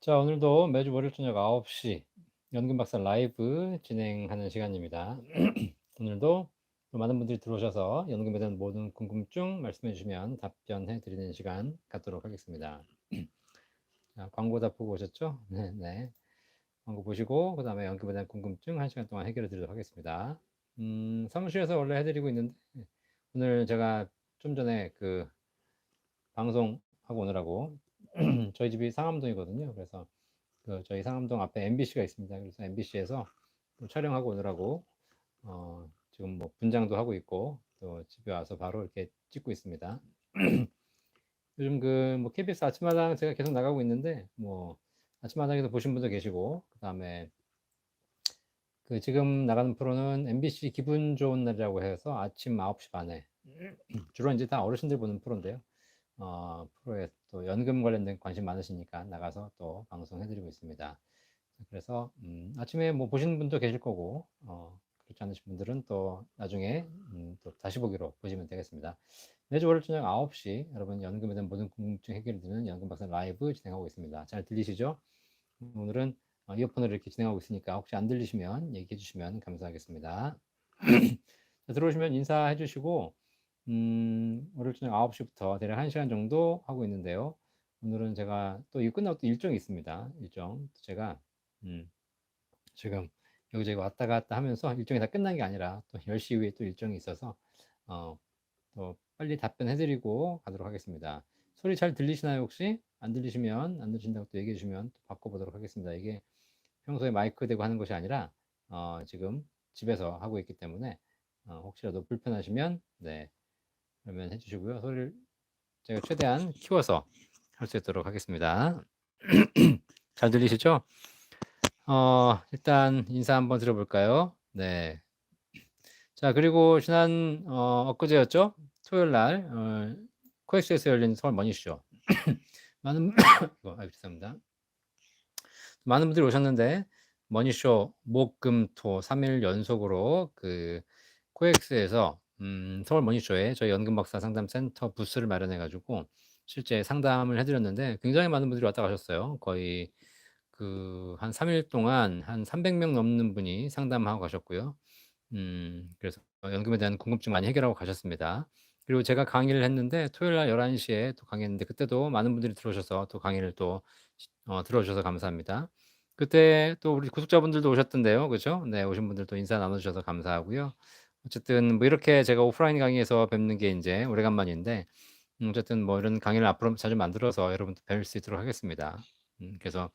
자, 오늘도 매주 월요일 저녁 9시 연금박사 라이브 진행하는 시간입니다. 오늘도 또 많은 분들이 들어오셔서 연금에 대한 모든 궁금증 말씀해 주시면 답변해 드리는 시간 갖도록 하겠습니다. 자, 광고 다 보고 오셨죠? 네, 네. 광고 보시고 그다음에 연금에 대한 궁금증 1시간 동안 해결해 드리도록 하겠습니다. 사무실에서 원래 해드리고 있는데 오늘 제가 좀 전에 그 방송하고 오느라고 저희 집이 상암동이거든요. 그래서 저희 상암동 앞에 MBC가 있습니다. 그래서 MBC에서 촬영하고 오느라고 지금 뭐 분장도 하고 있고 또 집에 와서 바로 이렇게 찍고 있습니다. 요즘 뭐 KBS 아침마당 제가 계속 나가고 있는데 뭐 아침마당에서 보신 분도 계시고 그다음에 지금 나가는 프로는 MBC 기분 좋은 날이라고 해서 아침 9시 반에 주로 이제 다 어르신들 보는 프로인데요. 프로에 또 연금 관련된 관심 많으시니까 나가서 또 방송해드리고 있습니다. 그래서 아침에 뭐 보시는 분도 계실 거고 그렇지 않으신 분들은 또 나중에 또 다시 보기로 보시면 되겠습니다. 매주 월요일 저녁 9시 여러분 연금에 대한 모든 궁금증 해결이 되는 연금박사 라이브 진행하고 있습니다. 잘 들리시죠? 오늘은 이어폰으로 이렇게 진행하고 있으니까 혹시 안 들리시면 얘기해 주시면 감사하겠습니다. 자, 들어오시면 인사해 주시고 월요일 저녁 9시부터 대략 1시간 정도 하고 있는데요. 오늘은 제가 또 이거 끝나고 또 일정이 있습니다. 일정. 제가 음, 지금 여기저기 왔다 갔다 하면서 일정이 다 끝난 게 아니라 또 10시 이후에 또 일정이 있어서 어, 또 빨리 답변해 드리고 가도록 하겠습니다. 소리 잘 들리시나요, 혹시? 안 들리시면 안 들리신다고 또 얘기해 주시면 또 바꿔보도록 하겠습니다. 이게 평소에 마이크 대고 하는 것이 아니라 지금 집에서 하고 있기 때문에 혹시라도 불편하시면 네, 그러면 해 주시고요. 소리를 제가 최대한 키워서 할 수 있도록 하겠습니다. 잘 들리시죠? 일단 인사 한번 드려볼까요? 네. 자, 그리고 지난 엊그제였죠? 토요일 날 코엑스에서 열린 서울 머니쇼. 많은 죄송합니다. 많은 분들이 오셨는데 머니쇼 목, 금, 토 3일 연속으로 코엑스에서 서울 머니쇼에 저희 연금박사 상담센터 부스를 마련해 가지고 실제 상담을 해드렸는데 굉장히 많은 분들이 왔다 가셨어요. 거의 한 3일 동안 한 300명 넘는 분이 상담하고 가셨고요. 그래서 연금에 대한 궁금증 많이 해결하고 가셨습니다. 그리고 제가 강의를 했는데 토요일 날 11시에 또 강의했는데 그때도 많은 분들이 들어오셔서 또 강의를 또 들어주셔서 감사합니다. 그때 또 우리 구독자분들도 오셨던데요. 그죠? 네, 오신 분들도 인사 나눠주셔서 감사하고요. 어쨌든 뭐 이렇게 제가 오프라인 강의에서 뵙는 게 이제 오래간만인데 어쨌든 뭐 이런 강의를 앞으로 자주 만들어서 여러분들 뵐 수 있도록 하겠습니다. 그래서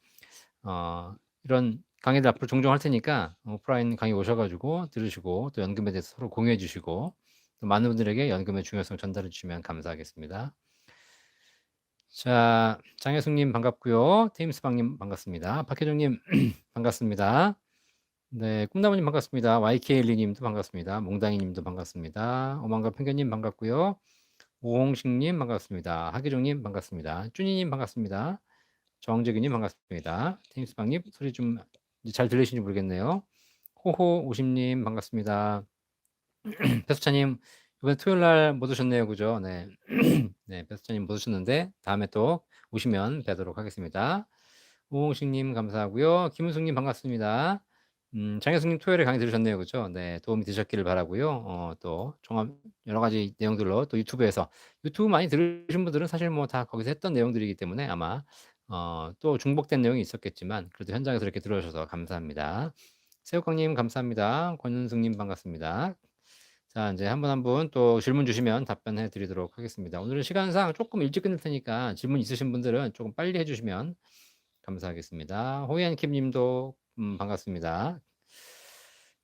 이런 강의들 앞으로 종종 할 테니까 오프라인 강의 오셔가지고 들으시고 또 연금에 대해서 서로 공유해 주시고 또 많은 분들에게 연금의 중요성 전달해 주시면 감사하겠습니다. 자, 장혜숙님 반갑고요. 테임스방님 반갑습니다. 박혜정님 반갑습니다. 네, 꿈나무님 반갑습니다. YKL님도 반갑습니다. 몽당이님도 반갑습니다. 오만과 penguin님 반갑고요. 오홍식님 반갑습니다. 하기종님 반갑습니다. 쭈니님 반갑습니다. 정재균님 반갑습니다. 테임스방님 소리 좀 잘 들리시는지 모르겠네요. 호호 오심님 반갑습니다. 배수찬님 이번 토요일 날 못 오셨네요, 그죠? 네, 네, 배수찬님 못 오셨는데 다음에 또 오시면 뵈도록 하겠습니다. 오홍식님 감사하고요. 김은숙님 반갑습니다. 장혜숙님 토요일에 강의 들으셨네요, 그죠? 네, 도움이 되셨기를 바라고요. 또 종합 여러 가지 내용들로 또 유튜브 많이 들으신 분들은 사실 뭐 다 거기서 했던 내용들이기 때문에 아마 또 중복된 내용이 있었겠지만 그래도 현장에서 이렇게 들어오셔서 감사합니다. 새우깡님 감사합니다. 권은숙님 반갑습니다. 자, 이제 한 분 한 분 또 질문 주시면 답변해 드리도록 하겠습니다. 오늘은 시간상 조금 일찍 끝낼 테니까 질문 있으신 분들은 조금 빨리 해주시면 감사하겠습니다. 호이안킴 님도 반갑습니다.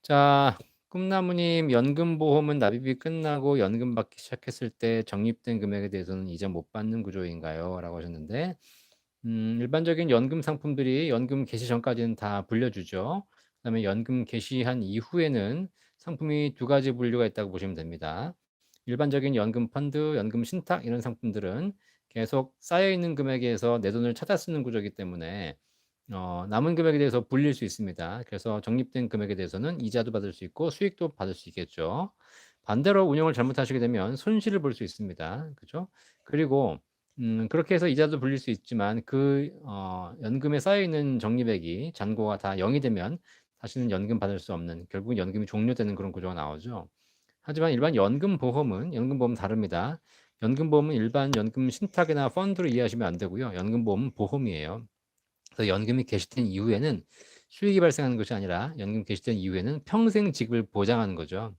자, 꿈나무님 연금보험은 납입이 끝나고 연금 받기 시작했을 때 적립된 금액에 대해서는 이제 못 받는 구조인가요? 라고 하셨는데 일반적인 연금 상품들이 연금 개시 전까지는 다 불려주죠. 그다음에 연금 개시한 이후에는 상품이 두 가지 분류가 있다고 보시면 됩니다. 일반적인 연금 펀드, 연금 신탁 이런 상품들은 계속 쌓여있는 금액에서 내 돈을 찾아 쓰는 구조이기 때문에 남은 금액에 대해서 불릴 수 있습니다. 그래서 적립된 금액에 대해서는 이자도 받을 수 있고 수익도 받을 수 있겠죠. 반대로 운영을 잘못하시게 되면 손실을 볼 수 있습니다. 그죠? 그리고 그렇게 해서 이자도 불릴 수 있지만 연금에 쌓여 있는 적립액이 잔고가 다 0이 되면 다시는 연금 받을 수 없는, 결국은 연금이 종료되는 그런 구조가 나오죠. 하지만 일반 연금보험은 다릅니다. 연금보험은 일반 연금 신탁이나 펀드로 이해하시면 안 되고요. 연금보험은 보험이에요. 그래서 연금이 개시된 이후에는 수익이 발생하는 것이 아니라 연금 개시된 이후에는 평생 지급을 보장하는 거죠.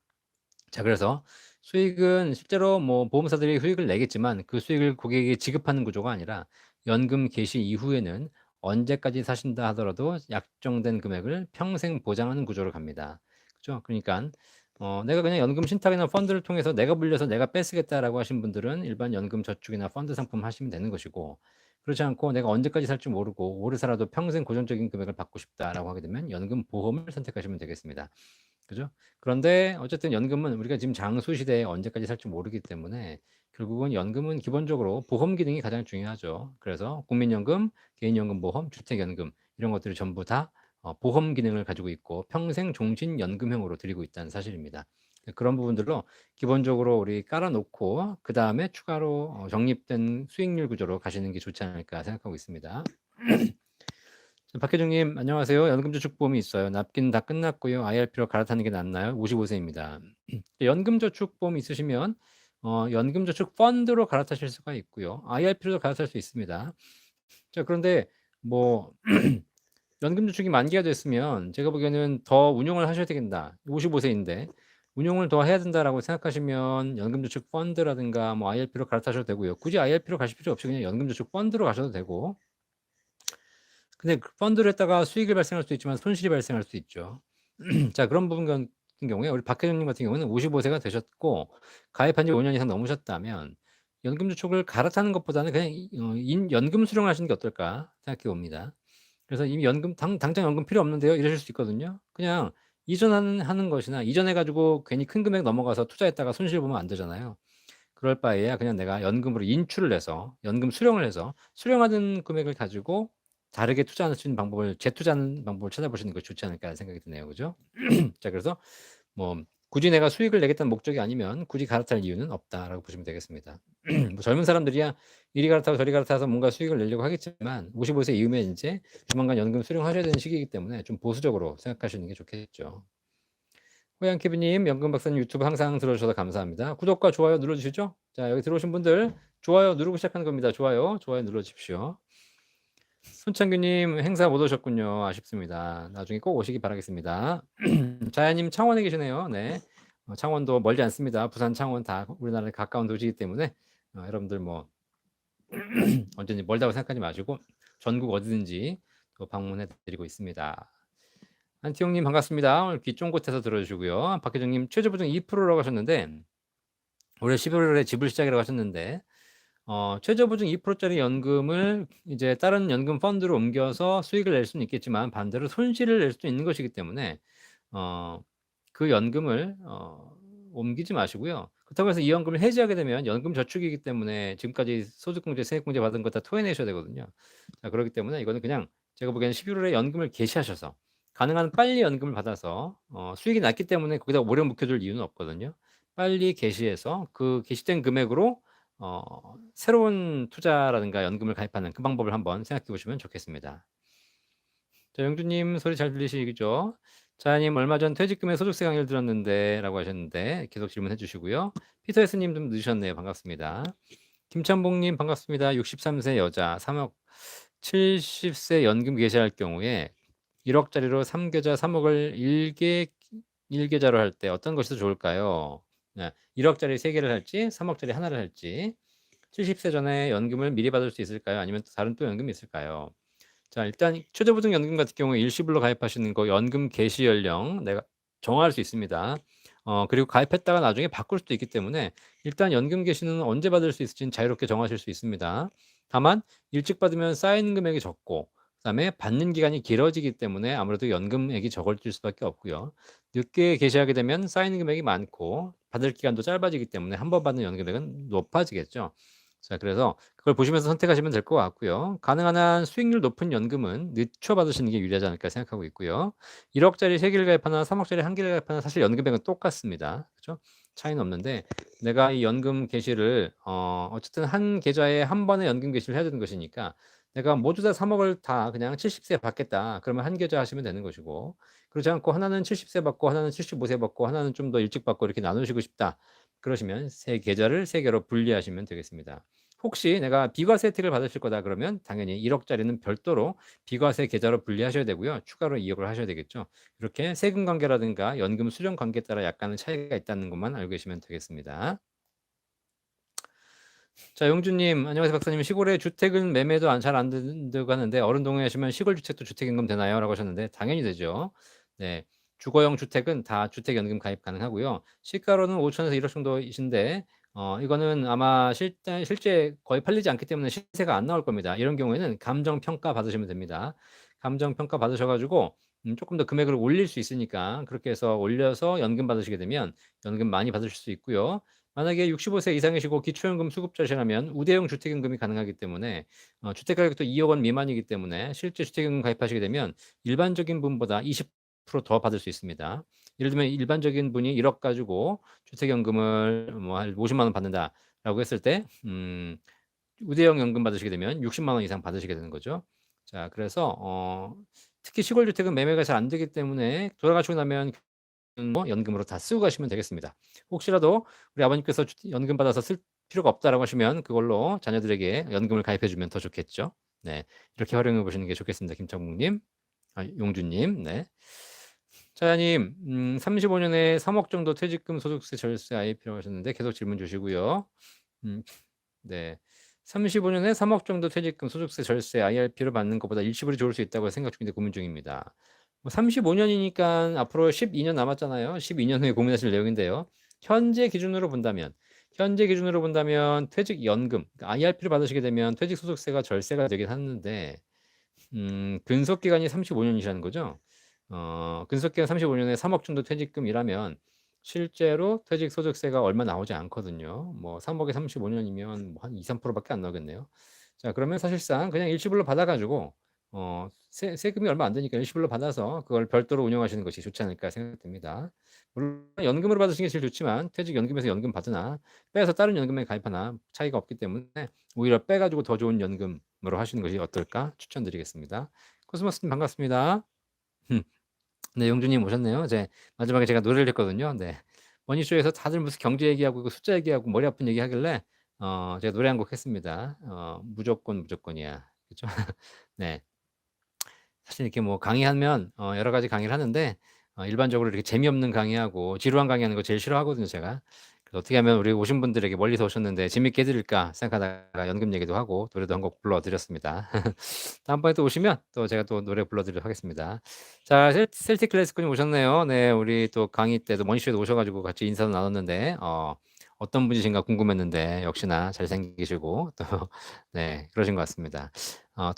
자, 그래서 수익은 실제로 뭐 보험사들이 수익을 내겠지만 그 수익을 고객에게 지급하는 구조가 아니라 연금 개시 이후에는 언제까지 사신다 하더라도 약정된 금액을 평생 보장하는 구조로 갑니다. 그죠? 그러니까 내가 그냥 연금 신탁이나 펀드를 통해서 내가 불려서 내가 뺏으겠다라고 하신 분들은 일반 연금 저축이나 펀드 상품 하시면 되는 것이고, 그렇지 않고 내가 언제까지 살지 모르고 오래 살아도 평생 고정적인 금액을 받고 싶다라고 하게 되면 연금 보험을 선택하시면 되겠습니다. 그죠? 그런데 어쨌든 연금은 우리가 지금 장수 시대에 언제까지 살지 모르기 때문에 결국은 연금은 기본적으로 보험 기능이 가장 중요하죠. 그래서 국민연금, 개인연금보험, 주택연금 이런 것들이 전부 다 보험 기능을 가지고 있고 평생 종신연금형으로 드리고 있다는 사실입니다. 그런 부분들로 기본적으로 우리 깔아놓고 그 다음에 추가로 적립된 수익률 구조로 가시는 게 좋지 않을까 생각하고 있습니다. 박혜정님 안녕하세요. 연금저축보험이 있어요. 납기는 다 끝났고요. IRP로 갈아타는 게 낫나요? 55세입니다. 연금저축보험 있으시면 연금저축 펀드로 갈아타실 수가 있고요. IRP로도 갈아탈 수 있습니다. 자, 그런데 뭐 연금저축이 만기가 됐으면 제가 보기에는 더 운용을 하셔야 되겠다. 55세인데 운용을 더 해야 된다라고 생각하시면 연금저축 펀드라든가 뭐 IRP로 갈아타셔도 되고요. 굳이 IRP로 가실 필요 없이 그냥 연금저축 펀드로 가셔도 되고, 근데 그 펀드를 했다가 수익이 발생할 수도 있지만 손실이 발생할 수 있죠. 자, 그런 부분 같은 경우에 우리 박혜정님 같은 경우는 55세가 되셨고 가입한 지 5년 이상 넘으셨다면 연금저축을 갈아타는 것보다는 그냥 연금 수령을 하시는 게 어떨까 생각해 봅니다. 그래서 이미 당장 연금 필요 없는데요, 이러실 수 있거든요. 그냥 이전하는 것이나 이전해가지고 괜히 큰 금액 넘어가서 투자했다가 손실 보면 안 되잖아요. 그럴 바에야 그냥 내가 연금으로 인출을 해서 연금 수령을 해서 수령하는 금액을 가지고 다르게 투자할 수 있는 방법을, 재투자하는 방법을 찾아보시는 것이 좋지 않을까 생각이 드네요. 그죠? 자, 그래서 뭐 굳이 내가 수익을 내겠다는 목적이 아니면 굳이 갈아탈 이유는 없다라고 보시면 되겠습니다. 뭐 젊은 사람들이야 이리 갈아타고 저리 갈아타서 뭔가 수익을 내려고 하겠지만 55세 이후면 이제 조만간 연금 수령하셔야 되는 시기이기 때문에 좀 보수적으로 생각하시는 게 좋겠죠. 호양캐비님, 연금박사님 유튜브 항상 들어주셔서 감사합니다. 구독과 좋아요 눌러주시죠. 자, 여기 들어오신 분들 좋아요 누르고 시작하는 겁니다. 좋아요 눌러주십시오. 손창규님, 행사 못 오셨군요. 아쉽습니다. 나중에 꼭 오시기 바라겠습니다. 자야님, 창원에 계시네요. 네, 창원도 멀지 않습니다. 부산, 창원 다 우리나라에 가까운 도시이기 때문에 여러분들 뭐 언제든지 멀다고 생각하지 마시고 전국 어디든지 또 방문해 드리고 있습니다. 안티용님 반갑습니다. 오늘 귀 쫑긋해서 들어주시고요. 박혜정님 최저보증 2%라고 하셨는데 올해 11월에 지불 시작이라고 하셨는데 최저보증 2%짜리 연금을 이제 다른 연금 펀드로 옮겨서 수익을 낼 수는 있겠지만 반대로 손실을 낼 수도 있는 것이기 때문에 그 연금을 옮기지 마시고요. 그렇다고 해서 이 연금을 해지하게 되면 연금 저축이기 때문에 지금까지 소득공제, 세액공제 받은 거 다 토해내셔야 되거든요. 자, 그렇기 때문에 이거는 그냥 제가 보기에는 11월에 연금을 개시하셔서 가능한 빨리 연금을 받아서 수익이 났기 때문에 거기다 오래 묵혀둘 이유는 없거든요. 빨리 개시해서 그 개시된 금액으로 새로운 투자라든가 연금을 가입하는 그 방법을 한번 생각해 보시면 좋겠습니다. 자, 영주님 소리 잘 들리시죠? 자님 얼마 전 퇴직금의 소득세 강의를 들었는데 라고 하셨는데 계속 질문해 주시고요. 피터에스님 좀 늦으셨네요. 반갑습니다. 김찬봉님 반갑습니다. 63세 여자 3억 70세 연금 개시할 경우에 1억짜리로 3계좌 3억을 1계좌로 할 때 어떤 것이 더 좋을까요? 1억짜리 3개를 할지 3억짜리 하나를 할지, 70세 전에 연금을 미리 받을 수 있을까요? 아니면 다른 또 연금이 있을까요? 자, 일단 최저보증 연금 같은 경우에 일시불로 가입하시는 거 연금 개시 연령 내가 정할 수 있습니다. 그리고 가입했다가 나중에 바꿀 수도 있기 때문에 일단 연금 개시는 언제 받을 수 있을지는 자유롭게 정하실 수 있습니다. 다만 일찍 받으면 쌓이는 금액이 적고 그다음에 받는 기간이 길어지기 때문에 아무래도 연금액이 적어질 수밖에 없고요. 늦게 개시하게 되면 쌓이는 금액이 많고 받을 기간도 짧아지기 때문에 한 번 받는 연금액은 높아지겠죠. 자, 그래서 그걸 보시면서 선택하시면 될 것 같고요. 가능한 한 수익률 높은 연금은 늦춰 받으시는 게 유리하지 않을까 생각하고 있고요. 1억짜리 3개를 가입하나 3억짜리 1개를 가입하나 사실 연금액은 똑같습니다. 그렇죠? 차이는 없는데 내가 이 연금 개시를 어쨌든 한 계좌에 한 번에 연금 개시를 해야 되는 것이니까 내가 모두 다 3억을 다 그냥 70세 받겠다. 그러면 한 계좌 하시면 되는 것이고 그렇지 않고 하나는 70세 받고 하나는 75세 받고 하나는 좀 더 일찍 받고 이렇게 나누시고 싶다. 그러시면 세 계좌를 세 개로 분리하시면 되겠습니다. 혹시 내가 비과세 혜택을 받으실 거다 그러면 당연히 1억짜리는 별도로 비과세 계좌로 분리하셔야 되고요. 추가로 이역을 하셔야 되겠죠. 이렇게 세금 관계라든가 연금 수령 관계에 따라 약간의 차이가 있다는 것만 알고 계시면 되겠습니다. 자, 용주님, 안녕하세요, 박사님. 시골에 주택은 매매도 잘 안 된다고 하는데 어른 동의하시면 시골 주택도 주택연금 되나요? 라고 하셨는데 당연히 되죠. 네, 주거용 주택은 다 주택연금 가입 가능하고요. 시가로는 5천에서 1억 정도이신데 이거는 아마 실제 거의 팔리지 않기 때문에 시세가 안 나올 겁니다. 이런 경우에는 감정평가 받으시면 됩니다. 감정평가 받으셔가지고 조금 더 금액을 올릴 수 있으니까 그렇게 해서 올려서 연금 받으시게 되면 연금 많이 받으실 수 있고요. 만약에 65세 이상이시고 기초연금 수급자시라면 우대형 주택연금이 가능하기 때문에 주택가격도 2억 원 미만이기 때문에 실제 주택연금 가입하시게 되면 일반적인 분보다 20%더 받을 수 있습니다. 예를 들면 일반적인 분이 1억 가지고 주택연금을 뭐 한 50만 원 받는다라고 했을 때 우대형 연금 받으시게 되면 60만 원 이상 받으시게 되는 거죠. 자, 그래서 특히 시골 주택은 매매가 잘 안 되기 때문에 돌아가시고 나면 연금으로 다 쓰고 가시면 되겠습니다. 혹시라도 우리 아버님께서 연금 받아서 쓸 필요가 없다라고 하시면 그걸로 자녀들에게 연금을 가입해 주면 더 좋겠죠. 네. 이렇게 활용해 보시는 게 좋겠습니다. 김창국 님. 용준 님. 네. 차장님, 35년에 3억 정도 퇴직금 소득세 절세 IP라고 하셨는데 계속 질문 주시고요. 음, 네. 35년에 3억 정도 퇴직금 소득세 절세 IRP를 받는 것보다 일시불이 좋을 수 있다고 생각 중인데 고민 중입니다. 35년이니까 앞으로 12년 남았잖아요. 12년 후에 고민하실 내용인데요. 현재 기준으로 본다면 퇴직연금, 그러니까 IRP를 받으시게 되면 퇴직소득세가 절세가 되긴 하는데 근속기간이 35년이라는 거죠. 근속기간 35년에 3억 정도 퇴직금이라면 실제로 퇴직소득세가 얼마 나오지 않거든요. 뭐 3억에 35년이면 뭐 한 2, 3%밖에 안 나오겠네요. 자, 그러면 사실상 그냥 일시불로 받아가지고 세금이 얼마 안 되니까 일시불로 받아서 그걸 별도로 운영하시는 것이 좋지 않을까 생각됩니다. 물론 연금으로 받으시는 게 제일 좋지만 퇴직연금에서 연금 받으나 빼서 다른 연금에 가입하나 차이가 없기 때문에 오히려 빼가지고 더 좋은 연금으로 하시는 것이 어떨까 추천드리겠습니다. 코스모스님 반갑습니다. 네, 용준님 오셨네요. 이제 마지막에 제가 노래를 했거든요. 네, 머니쇼에서 다들 무슨 경제 얘기하고 숫자 얘기하고 머리 아픈 얘기 하길래 제가 노래 한 곡 했습니다. 무조건이야. 그죠? 네. 사실 이렇게 뭐 강의하면 여러 가지 강의를 하는데 일반적으로 이렇게 재미없는 강의하고 지루한 강의하는 거 제일 싫어하거든요, 제가. 그래서 어떻게 하면 우리 오신 분들에게 멀리서 오셨는데 재밌게 해드릴까 생각하다가 연금 얘기도 하고 노래도 한 곡 불러드렸습니다. 다음번에 또 오시면 또 제가 또 노래 불러드리도록 하겠습니다. 자, 셀틱 클래스군님 오셨네요. 네, 우리 또 강의 때도 머니쇼에도 오셔가지고 같이 인사도 나눴는데 어떤 분이신가 궁금했는데 역시나 잘생기시고 또 네, 그러신 것 같습니다.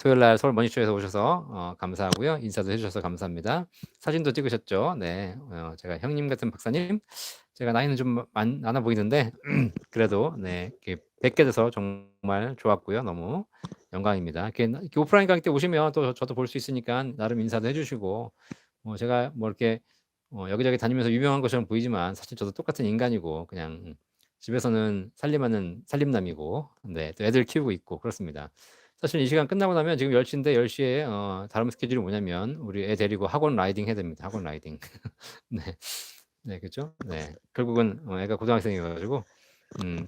토요일 날 서울 머니쇼에서 오셔서 감사하고요. 인사도 해주셔서 감사합니다. 사진도 찍으셨죠? 네, 제가 형님 같은 박사님, 제가 나이는 좀 많아 보이는데 그래도 네, 이렇게 뵙게 돼서 정말 좋았고요. 너무 영광입니다. 이렇게 오프라인 강의 때 오시면 또 저도 볼 수 있으니까 나름 인사도 해주시고 제가 뭐 이렇게 여기저기 다니면서 유명한 것처럼 보이지만 사실 저도 똑같은 인간이고 그냥 집에서는 살림하는 살림남이고 네, 또 애들 키우고 있고 그렇습니다. 사실 이 시간 끝나고 나면 지금 10시인데 10시에 다른 스케줄이 뭐냐면 우리 애 데리고 학원 라이딩 해야 됩니다. 학원 라이딩. 네. 네, 그죠? 네. 결국은 애가 고등학생이어가지고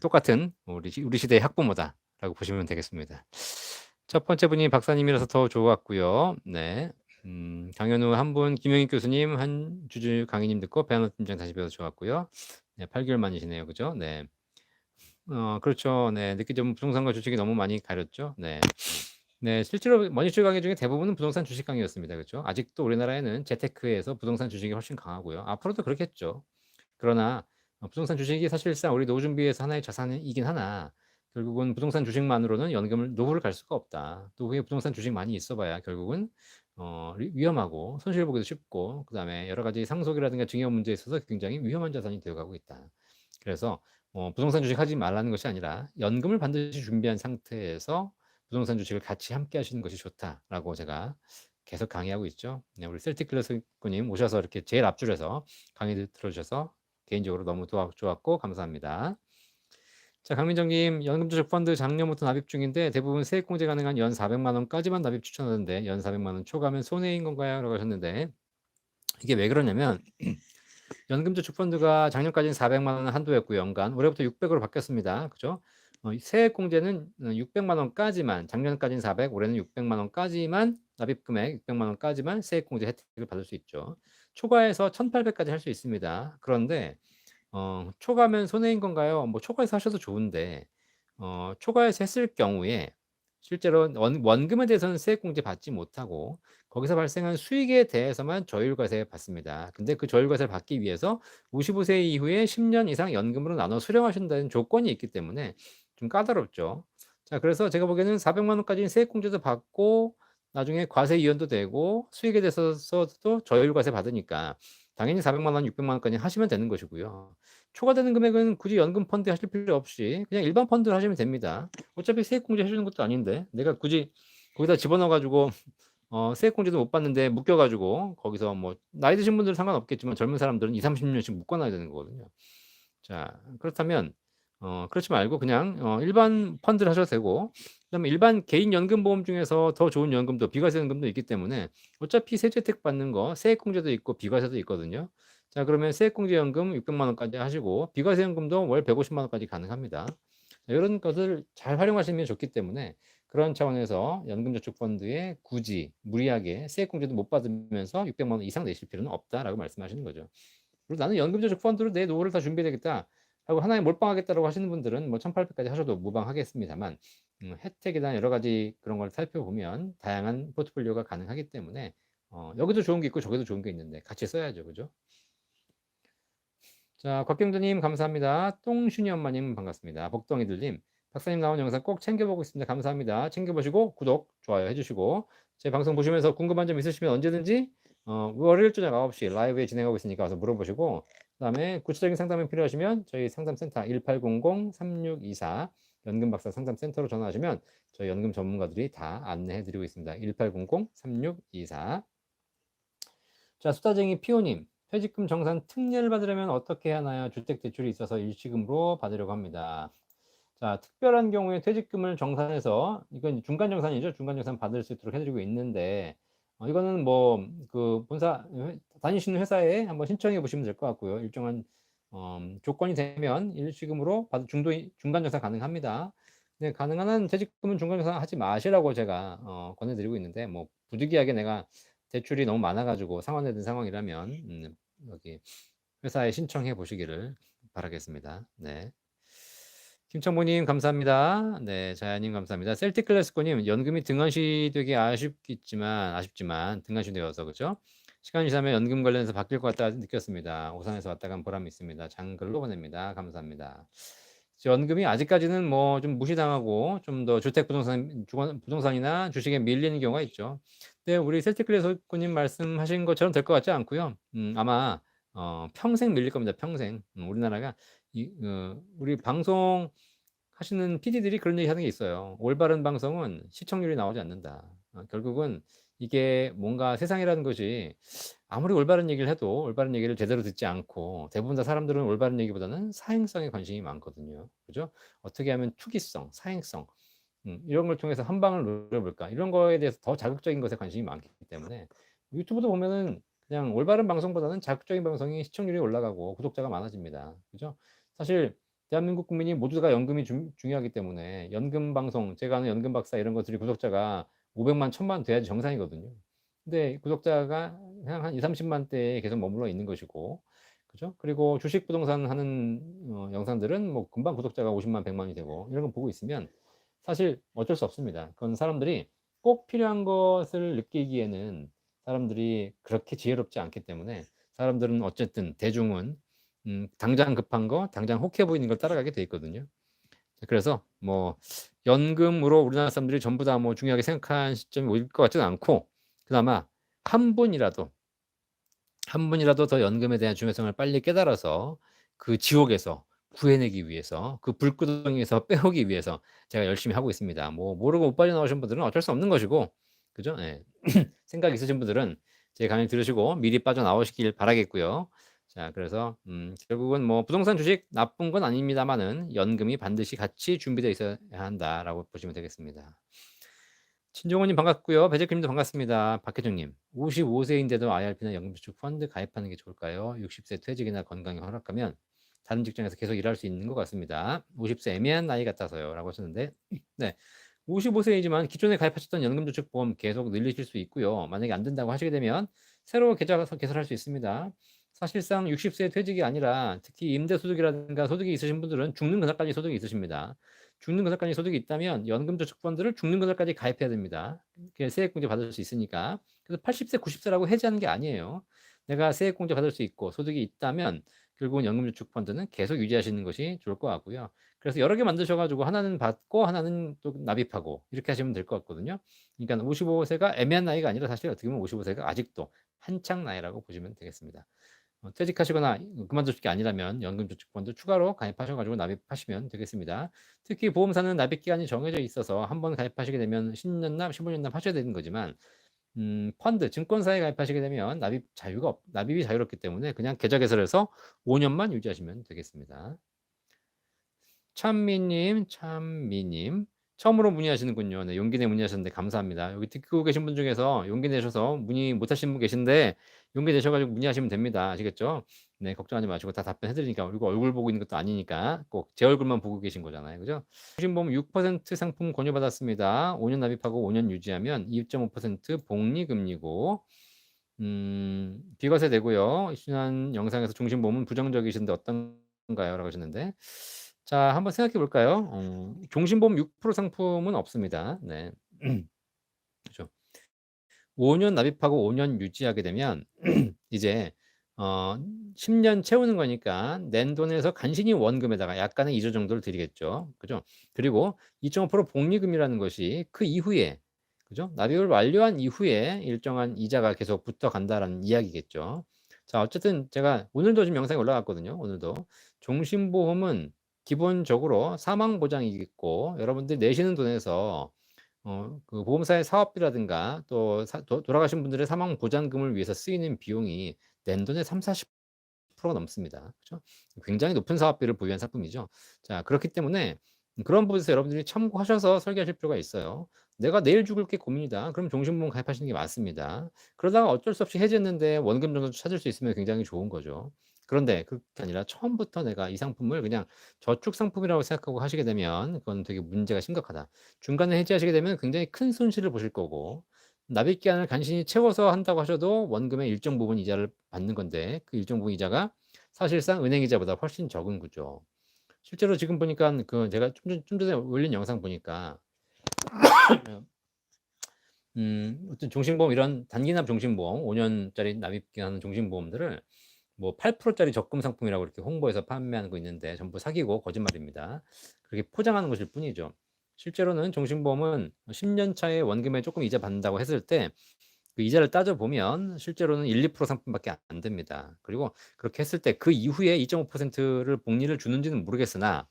똑같은 우리 시대의 학부모다라고 보시면 되겠습니다. 첫 번째 분이 박사님이라서 더 좋았고요. 네. 강현우 한 분, 김영익 교수님, 한주주 강의님 듣고 배한호 팀장 다시 배워서 좋았고요. 네, 8개월 만이시네요. 그죠? 네. 그렇죠. 네. 늦기 전 부동산과 주식이 너무 많이 가렸죠. 네. 네, 실제로 머니쇼 강의 중에 대부분은 부동산 주식 강의였습니다. 그렇죠? 아직도 우리나라에는 재테크에서 부동산 주식이 훨씬 강하고요. 앞으로도 그렇겠죠. 그러나 부동산 주식이 사실상 우리 노후 준비에서 하나의 자산이긴 하나 결국은 부동산 주식만으로는 노후를 갈 수가 없다. 노후에 부동산 주식 많이 있어봐야 결국은 위험하고 손실 보기도 쉽고 그다음에 여러 가지 상속이라든가 증여 문제에 있어서 굉장히 위험한 자산이 되어가고 있다. 그래서 부동산 주식 하지 말라는 것이 아니라 연금을 반드시 준비한 상태에서 부동산 주식을 같이 함께 하시는 것이 좋다라고 제가 계속 강의하고 있죠. 네, 우리 셀틱 클래스님 오셔서 이렇게 제일 앞줄에서 강의 들어주셔서 개인적으로 너무 좋았고 감사합니다. 자, 강민정님, 연금저축펀드 작년부터 납입 중인데 대부분 세액공제 가능한 연 400만 원까지만 납입 추천하던데 연 400만 원 초과하면 손해인 건가요? 라고 하셨는데 이게 왜 그러냐면 연금저축펀드가 작년까지는 400만 원 한도였고요. 연간. 올해부터 600으로 바뀌었습니다. 그죠? 세액공제는 600만 원까지만, 작년까지는 400, 올해는 600만 원까지만 납입금액 600만 원까지만 세액공제 혜택을 받을 수 있죠. 초과해서 1,800까지 할 수 있습니다. 그런데 초과면 손해인 건가요? 뭐 초과해서 하셔도 좋은데 초과해서 했을 경우에 실제로 원금에 대해서는 세액공제 받지 못하고 거기서 발생한 수익에 대해서만 저율과세 받습니다. 근데 그 저율과세를 받기 위해서 55세 이후에 10년 이상 연금으로 나눠 수령하신다는 조건이 있기 때문에 좀 까다롭죠. 자, 그래서 제가 보기에는 400만 원까지 세액공제도 받고 나중에 과세 이연도 되고 수익에 대해서도 저율과세 받으니까 당연히 400만 원, 600만 원까지 하시면 되는 것이고요. 초과되는 금액은 굳이 연금 펀드 하실 필요 없이 그냥 일반 펀드를 하시면 됩니다. 어차피 세액공제 해주는 것도 아닌데 내가 굳이 거기다 집어넣어가지고 세액공제도 못 받는데 묶여가지고 거기서 뭐 나이 드신 분들은 상관없겠지만 젊은 사람들은 2, 30년씩 묶어놔야 되는 거거든요. 자, 그렇다면 그렇지 말고 그냥 일반 펀드를 하셔도 되고 그다음에 일반 개인 연금보험 중에서 더 좋은 연금도 비과세 연금도 있기 때문에 어차피 세제 혜택 받는 거 세액공제도 있고 비과세도 있거든요. 자, 그러면 세액공제 연금 600만 원까지 하시고 비과세 연금도 월 150만 원까지 가능합니다. 자, 이런 것을 잘 활용하시면 좋기 때문에 그런 차원에서 연금저축펀드에 굳이 무리하게 세액공제도 못 받으면서 600만 원 이상 내실 필요는 없다라고 말씀하시는 거죠. 그리고 나는 연금저축펀드로 내 노후를 다 준비되겠다 하고 하나에 몰빵하겠다라고 하시는 분들은 뭐 1800까지 하셔도 무방하겠습니다만 혜택이나 여러 가지 그런 걸 살펴보면 다양한 포트폴리오가 가능하기 때문에 여기도 좋은 게 있고 저기도 좋은 게 있는데 같이 써야죠. 그죠? 자, 곽경도님 감사합니다. 똥순이 엄마님 반갑습니다. 복덩이들님, 박사님 나온 영상 꼭 챙겨보고 있습니다. 감사합니다. 챙겨보시고 구독, 좋아요 해주시고 제 방송 보시면서 궁금한 점 있으시면 언제든지 월요일 저녁 9시 라이브에 진행하고 있으니까 와서 물어보시고 그 다음에 구체적인 상담이 필요하시면 저희 상담센터 1800-3624 연금박사 상담센터로 전화하시면 저희 연금 전문가들이 다 안내해드리고 있습니다. 1800-3624. 자, 수다쟁이 피오님, 퇴직금 정산 특례를 받으려면 어떻게 해야 하나요? 주택대출이 있어서 일시금으로 받으려고 합니다. 자, 특별한 경우에 퇴직금을 정산해서 이건 중간정산이죠. 중간정산 받을 수 있도록 해드리고 있는데 이거는 뭐 그 본사 다니시는 회사에 한번 신청해 보시면 될 것 같고요. 일정한 조건이 되면 일시금으로 중간정산 가능합니다. 네, 가능한 한 퇴직금은 중간정산 하지 마시라고 제가 권해드리고 있는데 뭐 부득이하게 내가 대출이 너무 많아가지고 상환에 든 상황이라면 여기 회사에 신청해 보시기를 바라겠습니다. 네. 김청모님 감사합니다. 네, 자야님 감사합니다. 셀틱 클래스코님 연금이 등한시되기 아쉽지만 등한시되어서 그죠? 시간이 지나면 연금 관련해서 바뀔 것 같다 느꼈습니다. 오산에서 왔다 간 보람이 있습니다. 장글로 보냅니다. 감사합니다. 연금이 아직까지는 뭐 좀 무시당하고 좀 더 부동산이나 주식에 밀리는 경우가 있죠. 근데 우리 셀틱 클래스코님 말씀하신 것처럼 될 것 같지 않고요. 아마 평생 밀릴 겁니다. 평생. 우리나라가 우리 방송 하시는 PD들이 그런 얘기 하는 게 있어요. 올바른 방송은 시청률이 나오지 않는다. 결국은 이게 뭔가 세상이라는 것이 아무리 올바른 얘기를 해도 올바른 얘기를 제대로 듣지 않고 대부분 다 사람들은 올바른 얘기보다는 사행성에 관심이 많거든요. 그죠? 어떻게 하면 투기성, 사행성 이런 걸 통해서 한 방을 노려볼까 이런 거에 대해서 더 자극적인 것에 관심이 많기 때문에 유튜브도 보면은 그냥 올바른 방송보다는 자극적인 방송이 시청률이 올라가고 구독자가 많아집니다. 그죠? 사실 대한민국 국민이 모두가 연금이 중요하기 때문에 연금 방송, 제가 아는 연금 박사 이런 것들이 구독자가 500만, 1000만 돼야지 정상이거든요. 근데 구독자가 그냥 한 2, 30만 대에 계속 머물러 있는 것이고, 그죠? 그리고 주식 부동산 하는 영상들은 뭐 금방 구독자가 50만, 100만이 되고 이런 거 보고 있으면 사실 어쩔 수 없습니다. 그건 사람들이 꼭 필요한 것을 느끼기에는 사람들이 그렇게 지혜롭지 않기 때문에 사람들은 어쨌든 대중은 당장 급한 거, 당장 혹해 보이는 걸 따라가게 돼 있거든요. 그래서 뭐 연금으로 우리나라 사람들이 전부 다 뭐 중요하게 생각한 시점이 올 것 같지는 않고 그나마 한 분이라도 더 연금에 대한 중요성을 빨리 깨달아서 그 지옥에서 구해내기 위해서 그 불구덩이에서 빼오기 위해서 제가 열심히 하고 있습니다. 뭐 모르고 못 빠져나오신 분들은 어쩔 수 없는 것이고 그죠? 예. 생각 있으신 분들은 제 강의 들으시고 미리 빠져나오시길 바라겠고요. 자, 그래서 결국은 뭐 부동산 주식 나쁜 건 아닙니다만은 연금이 반드시 같이 준비되어 있어야 한다라고 보시면 되겠습니다. 신종호님 반갑고요. 배재킴님도 반갑습니다. 박혜정님, 55세인데도 IRP나 연금저축 펀드 가입하는 게 좋을까요? 60세 퇴직이나 건강이 허락하면 다른 직장에서 계속 일할 수 있는 것 같습니다. 50세 애매한 나이 같아서요. 라고 하셨는데, 네. 55세이지만 기존에 가입하셨던 연금저축보험 계속 늘리실 수 있고요. 만약에 안 된다고 하시게 되면 새로 계좌 개설할 수 있습니다. 사실상 60세 퇴직이 아니라 특히 임대소득이라든가 소득이 있으신 분들은 죽는 그날까지 소득이 있으십니다. 죽는 그날까지 소득이 있다면 연금저축펀드를 죽는 그날까지 가입해야 됩니다. 세액공제 받을 수 있으니까. 그래서 80세, 90세라고 해지하는 게 아니에요. 내가 세액공제 받을 수 있고 소득이 있다면 결국은 연금저축펀드는 계속 유지하시는 것이 좋을 것 같고요. 그래서 여러 개 만드셔가지고 하나는 받고 하나는 또 납입하고 이렇게 하시면 될 것 같거든요. 그러니까 55세가 애매한 나이가 아니라 사실 어떻게 보면 55세가 아직도 한창 나이라고 보시면 되겠습니다. 퇴직하시거나 그만두실 게 아니라면 연금저축펀드 추가로 가입하셔가지고 납입하시면 되겠습니다. 특히 보험사는 납입 기간이 정해져 있어서 한번 가입하시게 되면 10년 납, 15년 납 하셔야 되는 거지만 펀드, 증권사에 가입하시게 되면 납입이 자유롭기 때문에 그냥 계좌 개설해서 5년만 유지하시면 되겠습니다. 참미님, 처음으로 문의하시는군요. 네, 용기 내 문의하셨는데 감사합니다. 여기 듣고 계신 분 중에서 용기 내셔서 문의 못 하신 분 계신데 용기 내셔가지고 문의하시면 됩니다. 아시겠죠? 네, 걱정하지 마시고 다 답변해드리니까. 그리고 얼굴 보고 있는 것도 아니니까 꼭 제 얼굴만 보고 계신 거잖아요. 그죠? 보험 6% 상품 권유받았습니다. 5년 납입하고 5년 유지하면 2.5% 복리금리고 비과세 되고요. 지난 영상에서 종신보험은 부정적이신데 어떤가요? 라고 하셨는데 자, 한번 생각해 볼까요? 종신보험 6% 상품은 없습니다. 네. 그죠. 5년 납입하고 5년 유지하게 되면 이제 10년 채우는 거니까 낸 돈에서 간신히 원금에다가 약간의 이자 정도를 드리겠죠. 그죠? 그리고 2.5% 복리금이라는 것이 그 이후에 그죠? 납입을 완료한 이후에 일정한 이자가 계속 붙어 간다라는 이야기겠죠. 자, 어쨌든 제가 오늘도 지금 영상이 올라갔거든요. 오늘도 종신보험은 기본적으로 사망 보장이겠고 여러분들이 내시는 돈에서 그 보험사의 사업비라든가 또 돌아가신 분들의 사망 보장금을 위해서 쓰이는 비용이 낸 돈의 30%가 넘습니다. 그죠? 굉장히 높은 사업비를 보유한 상품이죠. 자, 그렇기 때문에 그런 부분에서 여러분들이 참고하셔서 설계하실 필요가 있어요. 내가 내일 죽을 게 고민이다. 그럼 종신보험 가입하시는 게 맞습니다. 그러다가 어쩔 수 없이 해지했는데 원금 정도 찾을 수 있으면 굉장히 좋은 거죠. 그런데 그게 아니라 처음부터 내가 이 상품을 그냥 저축 상품이라고 생각하고 하시게 되면 그건 되게 문제가 심각하다. 중간에 해지하시게 되면 굉장히 큰 손실을 보실 거고 납입 기한을 간신히 채워서 한다고 하셔도 원금의 일정 부분 이자를 받는 건데 그 일정 부분 이자가 사실상 은행 이자보다 훨씬 적은 구조. 실제로 지금 보니까 그 제가 좀 전에 올린 영상 보니까 어떤 종신보험 이런 단기납 종신보험 5년짜리 납입 기한 종신보험들을 뭐 8%짜리 적금 상품이라고 이렇게 홍보해서 판매하는 거 있는데 전부 사기고 거짓말입니다. 그렇게 포장하는 것일 뿐이죠. 실제로는 종신보험은 10년 차에 원금에 조금 이자 받는다고 했을 때 그 이자를 따져보면 실제로는 1, 2% 상품밖에 안 됩니다. 그리고 그렇게 했을 때 그 이후에 2.5%를 복리를 주는지는 모르겠으나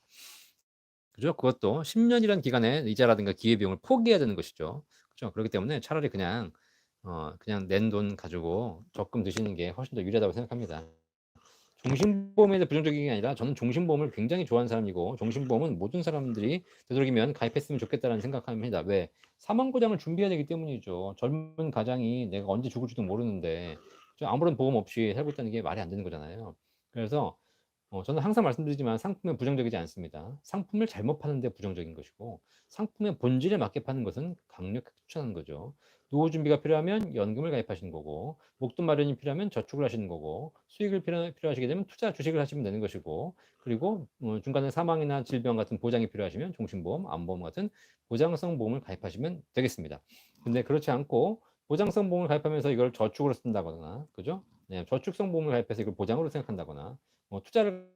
그죠? 그것도 10년이라는 기간에 이자라든가 기회비용을 포기해야 되는 것이죠. 그죠? 그렇기 때문에 차라리 그냥 낸 돈 가지고 적금 드시는 게 훨씬 더 유리하다고 생각합니다. 종신보험에 대해 부정적인 게 아니라 저는 종신보험을 굉장히 좋아하는 사람이고 종신보험은 모든 사람들이 되도록이면 가입했으면 좋겠다는 생각합니다. 왜? 사망보장을 준비해야 되기 때문이죠. 젊은 가장이 내가 언제 죽을지도 모르는데 아무런 보험 없이 살고 있다는 게 말이 안 되는 거잖아요. 그래서 저는 항상 말씀드리지만 상품은 부정적이지 않습니다. 상품을 잘못 파는데 부정적인 것이고 상품의 본질에 맞게 파는 것은 강력하게 추천하는 거죠. 노후 준비가 필요하면 연금을 가입하시는 거고 목돈 마련이 필요하면 저축을 하시는 거고 수익을 필요하시게 되면 투자 주식을 하시면 되는 것이고 그리고 중간에 사망이나 질병 같은 보장이 필요하시면 종신보험, 암보험 같은 보장성 보험을 가입하시면 되겠습니다. 근데 그렇지 않고 보장성 보험을 가입하면서 이걸 저축으로 쓴다거나 그죠? 네, 저축성 보험을 가입해서 이걸 보장으로 생각한다거나 투자를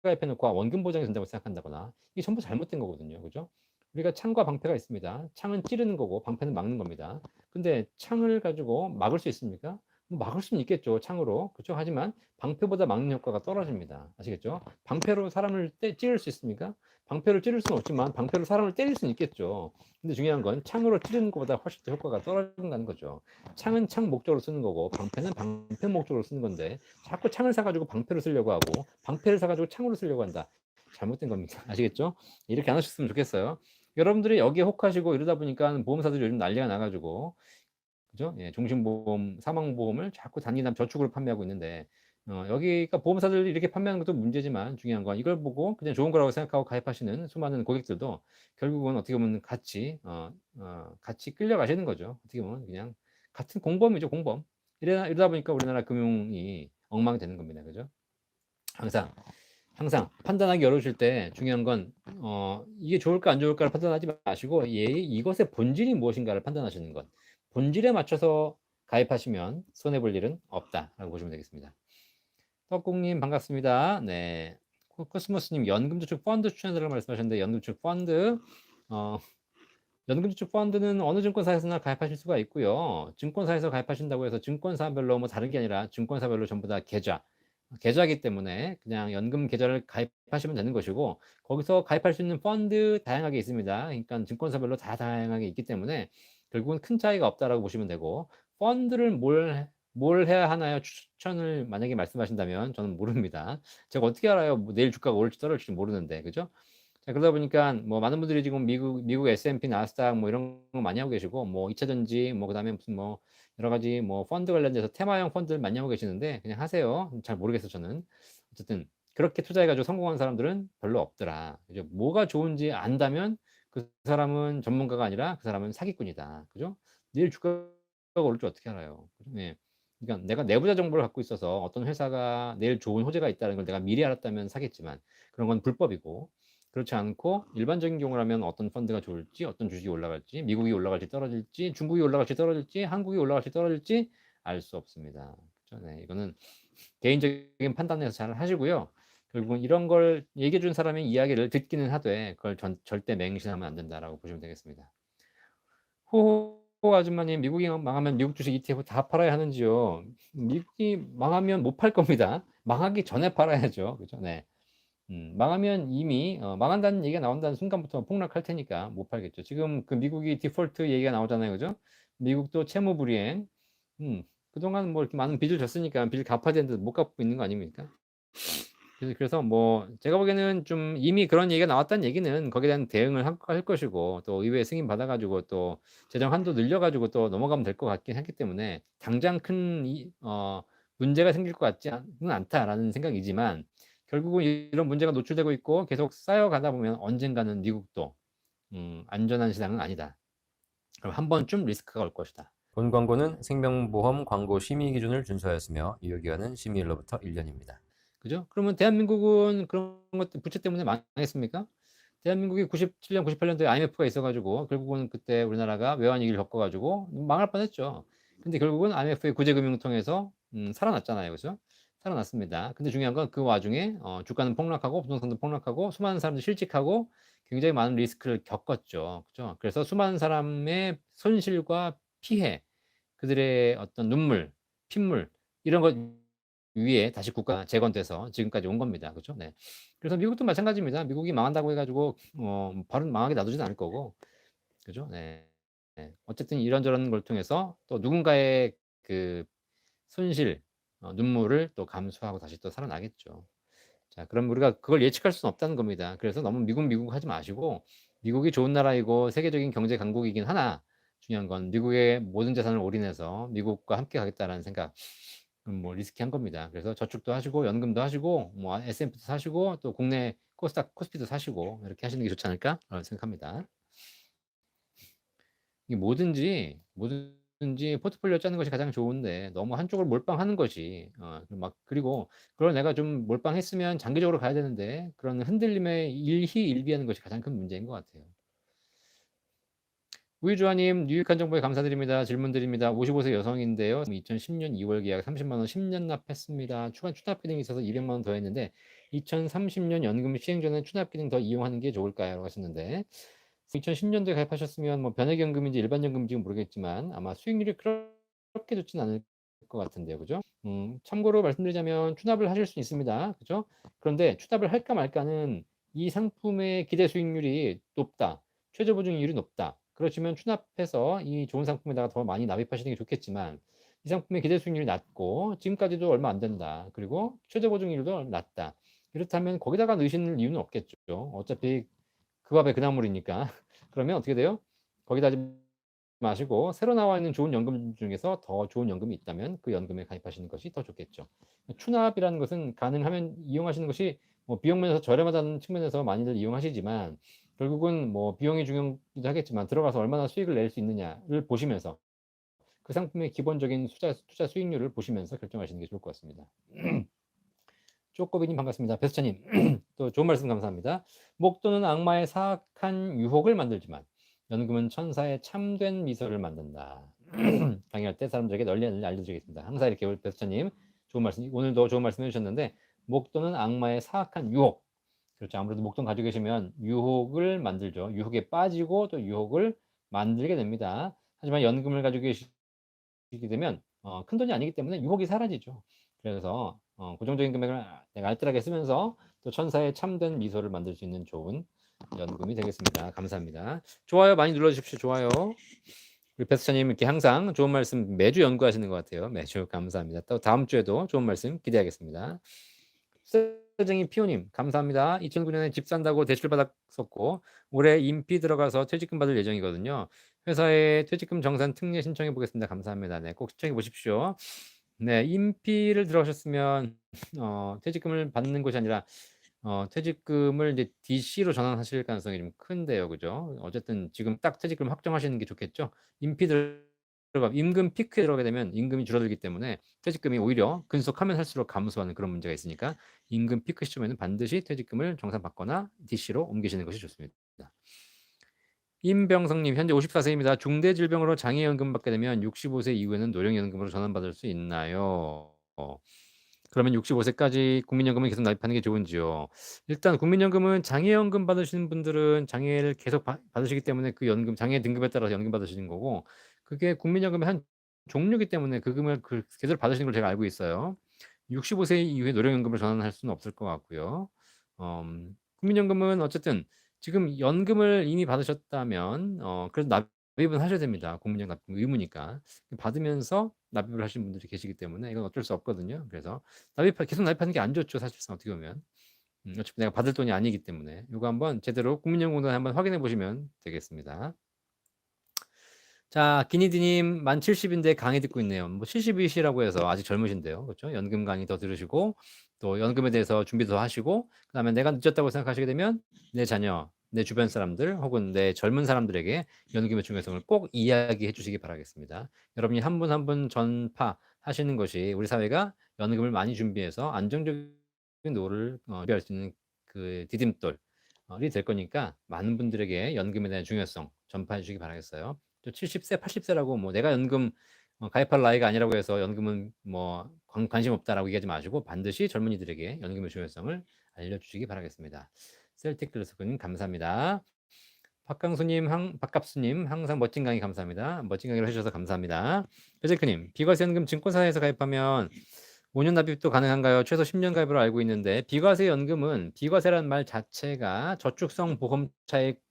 가입해 놓고 원금 보장이 된다고 생각한다거나 이게 전부 잘못된 거거든요. 그죠? 우리가 창과 방패가 있습니다. 창은 찌르는 거고 방패는 막는 겁니다. 근데 창을 가지고 막을 수 있습니까? 막을 수는 있겠죠, 창으로. 그쵸? 하지만 방패보다 막는 효과가 떨어집니다. 아시겠죠? 방패로 사람을 찌를 수 있습니까? 방패로 찌를 수는 없지만 방패로 사람을 때릴 수는 있겠죠. 근데 중요한 건 창으로 찌르는 것보다 훨씬 더 효과가 떨어진다는 거죠. 창은 창 목적으로 쓰는 거고 방패는 방패 목적으로 쓰는 건데 자꾸 창을 사가지고 방패로 쓰려고 하고 방패를 사가지고 창으로 쓰려고 한다. 잘못된 겁니다. 아시겠죠? 이렇게 안 하셨으면 좋겠어요. 여러분들이 여기에 혹하시고 이러다 보니까 보험사들이 요즘 난리가 나가지고, 그죠? 예, 종신보험, 사망보험을 자꾸 단기납 저축으로 판매하고 있는데, 여기가 보험사들이 이렇게 판매하는 것도 문제지만 중요한 건 이걸 보고 그냥 좋은 거라고 생각하고 가입하시는 수많은 고객들도 결국은 어떻게 보면 같이 끌려가시는 거죠. 어떻게 보면 그냥 같은 공범이죠, 공범. 이러다 보니까 우리나라 금융이 엉망되는 겁니다. 그죠? 항상 판단하기 어려우실 때 중요한 건 이게 좋을까 안 좋을까를 판단하지 마시고 이것의 본질이 무엇인가를 판단하시는 것. 본질에 맞춰서 가입하시면 손해볼 일은 없다라고 보시면 되겠습니다. 떡국님 반갑습니다. 네, 코스모스님 연금저축 펀드 추천해달라고 말씀하셨는데, 연금저축 펀드, 연금저축 펀드는 어느 증권사에서나 가입하실 수가 있고요. 증권사에서 가입하신다고 해서 증권사별로 뭐 다른 게 아니라 증권사별로 전부 다 계좌이기 때문에 그냥 연금 계좌를 가입하시면 되는 것이고, 거기서 가입할 수 있는 펀드 다양하게 있습니다. 그러니까 증권사별로 다 다양하게 있기 때문에 결국은 큰 차이가 없다라고 보시면 되고, 펀드를 뭘 해야 하나요? 추천을 만약에 말씀하신다면 저는 모릅니다. 제가 어떻게 알아요? 뭐 내일 주가가 오를지 떨어질지 모르는데, 그죠? 자, 그러다 보니까 뭐 많은 분들이 지금 미국 S&P, 나스닥 뭐 이런 거 많이 하고 계시고, 뭐 2차전지, 뭐 그다음에 무슨 뭐 여러 가지 뭐 펀드 관련돼서 테마형 펀드를 많이 하고 계시는데 그냥 하세요. 잘 모르겠어 저는. 어쨌든 그렇게 투자해가지고 성공한 사람들은 별로 없더라. 이제 뭐가 좋은지 안다면 그 사람은 전문가가 아니라 그 사람은 사기꾼이다. 그죠? 내일 주가가 오를 줄 어떻게 알아요? 그죠? 네. 그러니까 내가 내부자 정보를 갖고 있어서 어떤 회사가 내일 좋은 호재가 있다는 걸 내가 미리 알았다면 사겠지만 그런 건 불법이고, 그렇지 않고 일반적인 경우라면 어떤 펀드가 좋을지, 어떤 주식이 올라갈지, 미국이 올라갈지 떨어질지, 중국이 올라갈지 떨어질지, 한국이 올라갈지 떨어질지 알 수 없습니다. 그렇죠? 네, 이거는 개인적인 판단에서 잘 하시고요. 결국은 이런 걸 얘기해 준 사람의 이야기를 듣기는 하되 그걸 절대 맹신하면 안 된다라고 보시면 되겠습니다. 호호 아줌마님, 미국이 망하면 미국 주식 ETF 다 팔아야 하는지요? 미국이 망하면 못 팔 겁니다. 망하기 전에 팔아야죠. 그죠? 네. 망하면 이미 망한다는 얘기가 나온다는 순간부터 폭락할 테니까 못 팔겠죠. 지금 그 미국이 디폴트 얘기가 나오잖아요. 그죠? 미국도 채무 불이행. 그동안 뭐 이렇게 많은 빚을 졌으니까 빚을 갚아야 되는데 못 갚고 있는 거 아닙니까? 그래서 뭐 제가 보기에는 좀 이미 그런 얘기가 나왔다는 얘기는 거기에 대한 대응을 할 것이고, 또 의회 승인 받아가지고 또 재정 한도 늘려가지고 또 넘어가면 될 것 같긴 하기 때문에 당장 큰 문제가 생길 것 같지는 않다라는 생각이지만, 결국은 이런 문제가 노출되고 있고 계속 쌓여가다 보면 언젠가는 미국도 안전한 시장은 아니다. 그럼 한 번쯤 리스크가 올 것이다. 본 광고는 생명보험 광고 심의 기준을 준수하였으며 유효기간은 심의일로부터 1년입니다. 그죠? 그러면 대한민국은 그런 것들 부채 때문에 망했습니까? 대한민국이 97년, 98년도에 IMF가 있어가지고 결국은 그때 우리나라가 외환위기를 겪어가지고 망할 뻔했죠. 근데 결국은 IMF의 구제금융을 통해서 살아났잖아요, 그죠? 살아났습니다. 근데 중요한 건 그 와중에 주가는 폭락하고 부동산도 폭락하고 수많은 사람들이 실직하고 굉장히 많은 리스크를 겪었죠, 그죠? 그래서 수많은 사람의 손실과 피해, 그들의 어떤 눈물, 핏물 이런 것 위에 다시 국가가 재건돼서 지금까지 온 겁니다. 그죠? 네. 그래서 미국도 마찬가지입니다. 미국이 망한다고 해가지고 바로 망하게 놔두지는 않을 거고, 그죠? 네. 네. 어쨌든 이런저런 걸 통해서 또 누군가의 그 손실, 눈물을 또 감수하고 다시 또 살아나겠죠. 자, 그럼 우리가 그걸 예측할 수는 없다는 겁니다. 그래서 너무 미국 하지 마시고, 미국이 좋은 나라이고 세계적인 경제 강국이긴 하나 중요한 건 미국의 모든 재산을 올인해서 미국과 함께 가겠다라는 생각, 뭐 리스키한 겁니다. 그래서 저축도 하시고 연금도 하시고 뭐 S&P도 사시고 또 국내 코스닥 코스피도 사시고 이렇게 하시는 게 좋지 않을까 생각합니다. 이게 뭐든지 포트폴리오 짜는 것이 가장 좋은데 너무 한쪽을 몰빵하는 것이 그리고 그걸 내가 좀 몰빵했으면 장기적으로 가야 되는데 그런 흔들림에 일희일비하는 것이 가장 큰 문제인 것 같아요. 우유주아님, 유익한 정보에 감사드립니다. 질문 드립니다. 55세 여성인데요. 2010년 2월 계약 30만 원 10년 납했습니다. 추가 추납 기능이 있어서 200만 원 더 했는데 2030년 연금 시행 전에 추납 기능 더 이용하는 게 좋을까요? 라고 하셨는데, 2010년도에 가입하셨으면 뭐 변액연금인지 일반연금인지 모르겠지만 아마 수익률이 그렇게 좋진 않을 것 같은데요. 그죠? 참고로 말씀드리자면 추납을 하실 수 있습니다. 그죠? 그런데 추납을 할까 말까는 이 상품의 기대 수익률이 높다. 최저 보증이율이 높다. 그러시면 추납해서 이 좋은 상품에다가 더 많이 납입하시는 게 좋겠지만 이 상품의 기대 수익률이 낮고 지금까지도 얼마 안 된다. 그리고 최저 보증이율도 낮다. 이렇다면 거기다가 넣으시는 이유는 없겠죠. 어차피 그 밥에 그 나물이니까. 그러면 어떻게 돼요? 거기다 하지 마시고 새로 나와 있는 좋은 연금 중에서 더 좋은 연금이 있다면 그 연금에 가입하시는 것이 더 좋겠죠. 추납이라는 것은 가능하면 이용하시는 것이 뭐 비용 면에서 저렴하다는 측면에서 많이들 이용하시지만 결국은 뭐 비용이 중요하기도 하겠지만 들어가서 얼마나 수익을 낼 수 있느냐를 보시면서 그 상품의 기본적인 투자 수익률을 보시면서 결정하시는 게 좋을 것 같습니다. 쪼꼬비님 반갑습니다. 베스처님 또 좋은 말씀 감사합니다. 목돈은 악마의 사악한 유혹을 만들지만 연금은 천사의 참된 미소를 만든다. 강의할 때 사람들에게 널리 알려드리겠습니다. 항상 이렇게 우리 베스처님 좋은 말씀, 오늘도 좋은 말씀 해주셨는데 목돈은 악마의 사악한 유혹. 그렇죠. 아무래도 목돈 가지고 계시면 유혹을 만들죠. 유혹에 빠지고 또 유혹을 만들게 됩니다. 하지만 연금을 가지고 계시게 되면 큰 돈이 아니기 때문에 유혹이 사라지죠. 그래서 고정적인 금액을 내가 알뜰하게 쓰면서 또 천사의 참된 미소를 만들 수 있는 좋은 연금이 되겠습니다. 감사합니다. 좋아요 많이 눌러주십시오. 좋아요. 우리 베스처님 이렇게 항상 좋은 말씀 매주 연구하시는 것 같아요. 매주 감사합니다. 또 다음 주에도 좋은 말씀 기대하겠습니다. 수사쟁이 피오님 감사합니다. 2009년에 집 산다고 대출 받았었고 올해 인피 들어가서 퇴직금 받을 예정이거든요. 회사에 퇴직금 정산 특례 신청해 보겠습니다. 감사합니다. 네, 꼭 신청해 보십시오. 네, 인피를 들어가셨으면 퇴직금을 받는 것이 아니라 퇴직금을 이제 DC로 전환하실 가능성이 좀 큰데요, 그죠? 어쨌든 지금 딱 퇴직금 확정하시는 게 좋겠죠. 인피 들어가 임금 피크에 들어가게 되면 임금이 줄어들기 때문에 퇴직금이 오히려 근속하면 할수록 감소하는 그런 문제가 있으니까 임금 피크 시점에는 반드시 퇴직금을 정산받거나 DC로 옮기시는 것이 좋습니다. 임병성님 현재 54세입니다. 중대질병으로 장애연금 받게 되면 65세 이후에는 노령연금으로 전환받을 수 있나요? 그러면 65세까지 국민연금을 계속 납입하는 게 좋은지요? 일단 국민연금은 장애연금 받으시는 분들은 장애를 계속 받으시기 때문에 그 연금 장애 등급에 따라서 연금 받으시는 거고 그게 국민연금의 한 종류이기 때문에 그 금을 제대로 받으시는 걸 제가 알고 있어요. 65세 이후에 노령연금을 전환할 수는 없을 것 같고요. 국민연금은 어쨌든 지금 연금을 이미 받으셨다면 그래도 납입은 하셔야 됩니다. 국민연금 납입 의무니까. 받으면서 납입을 하시는 분들이 계시기 때문에 이건 어쩔 수 없거든요. 그래서 계속 납입하는 게 안 좋죠. 사실상 어떻게 보면. 어차피 내가 받을 돈이 아니기 때문에 이거 한번 제대로 국민연금공단 한번 확인해 보시면 되겠습니다. 자, 기니디님 만 70인데 강의 듣고 있네요. 뭐 70이시라고 해서 아직 젊으신데요. 그렇죠? 연금 강의 더 들으시고 또 연금에 대해서 준비 더 하시고 그다음에 내가 늦었다고 생각하시게 되면 내 자녀, 내 주변 사람들 혹은 내 젊은 사람들에게 연금의 중요성을 꼭 이야기해 주시기 바라겠습니다. 여러분이 한 분 한 분 전파하시는 것이 우리 사회가 연금을 많이 준비해서 안정적인 노후를 준비할 수 있는 그 디딤돌이 될 거니까 많은 분들에게 연금에 대한 중요성 전파해 주시기 바라겠어요. 또 70세, 80세라고 뭐 내가 연금 가입할 나이가 아니라고 해서 연금은 뭐 관심 없다라고 얘기하지 마시고 반드시 젊은이들에게 연금의 중요성을 알려주시기 바라겠습니다. 셀틱 글스님 감사합니다. 박강수님, 박갑수님 항상 멋진 강의 감사합니다. 멋진 강의를 해주셔서 감사합니다. 배제크님 비과세연금 증권사에서 가입하면 5년 납입도 가능한가요? 최소 10년 가입으로 알고 있는데 비과세 연금은 비과세라는 말 자체가 저축성 보험 차익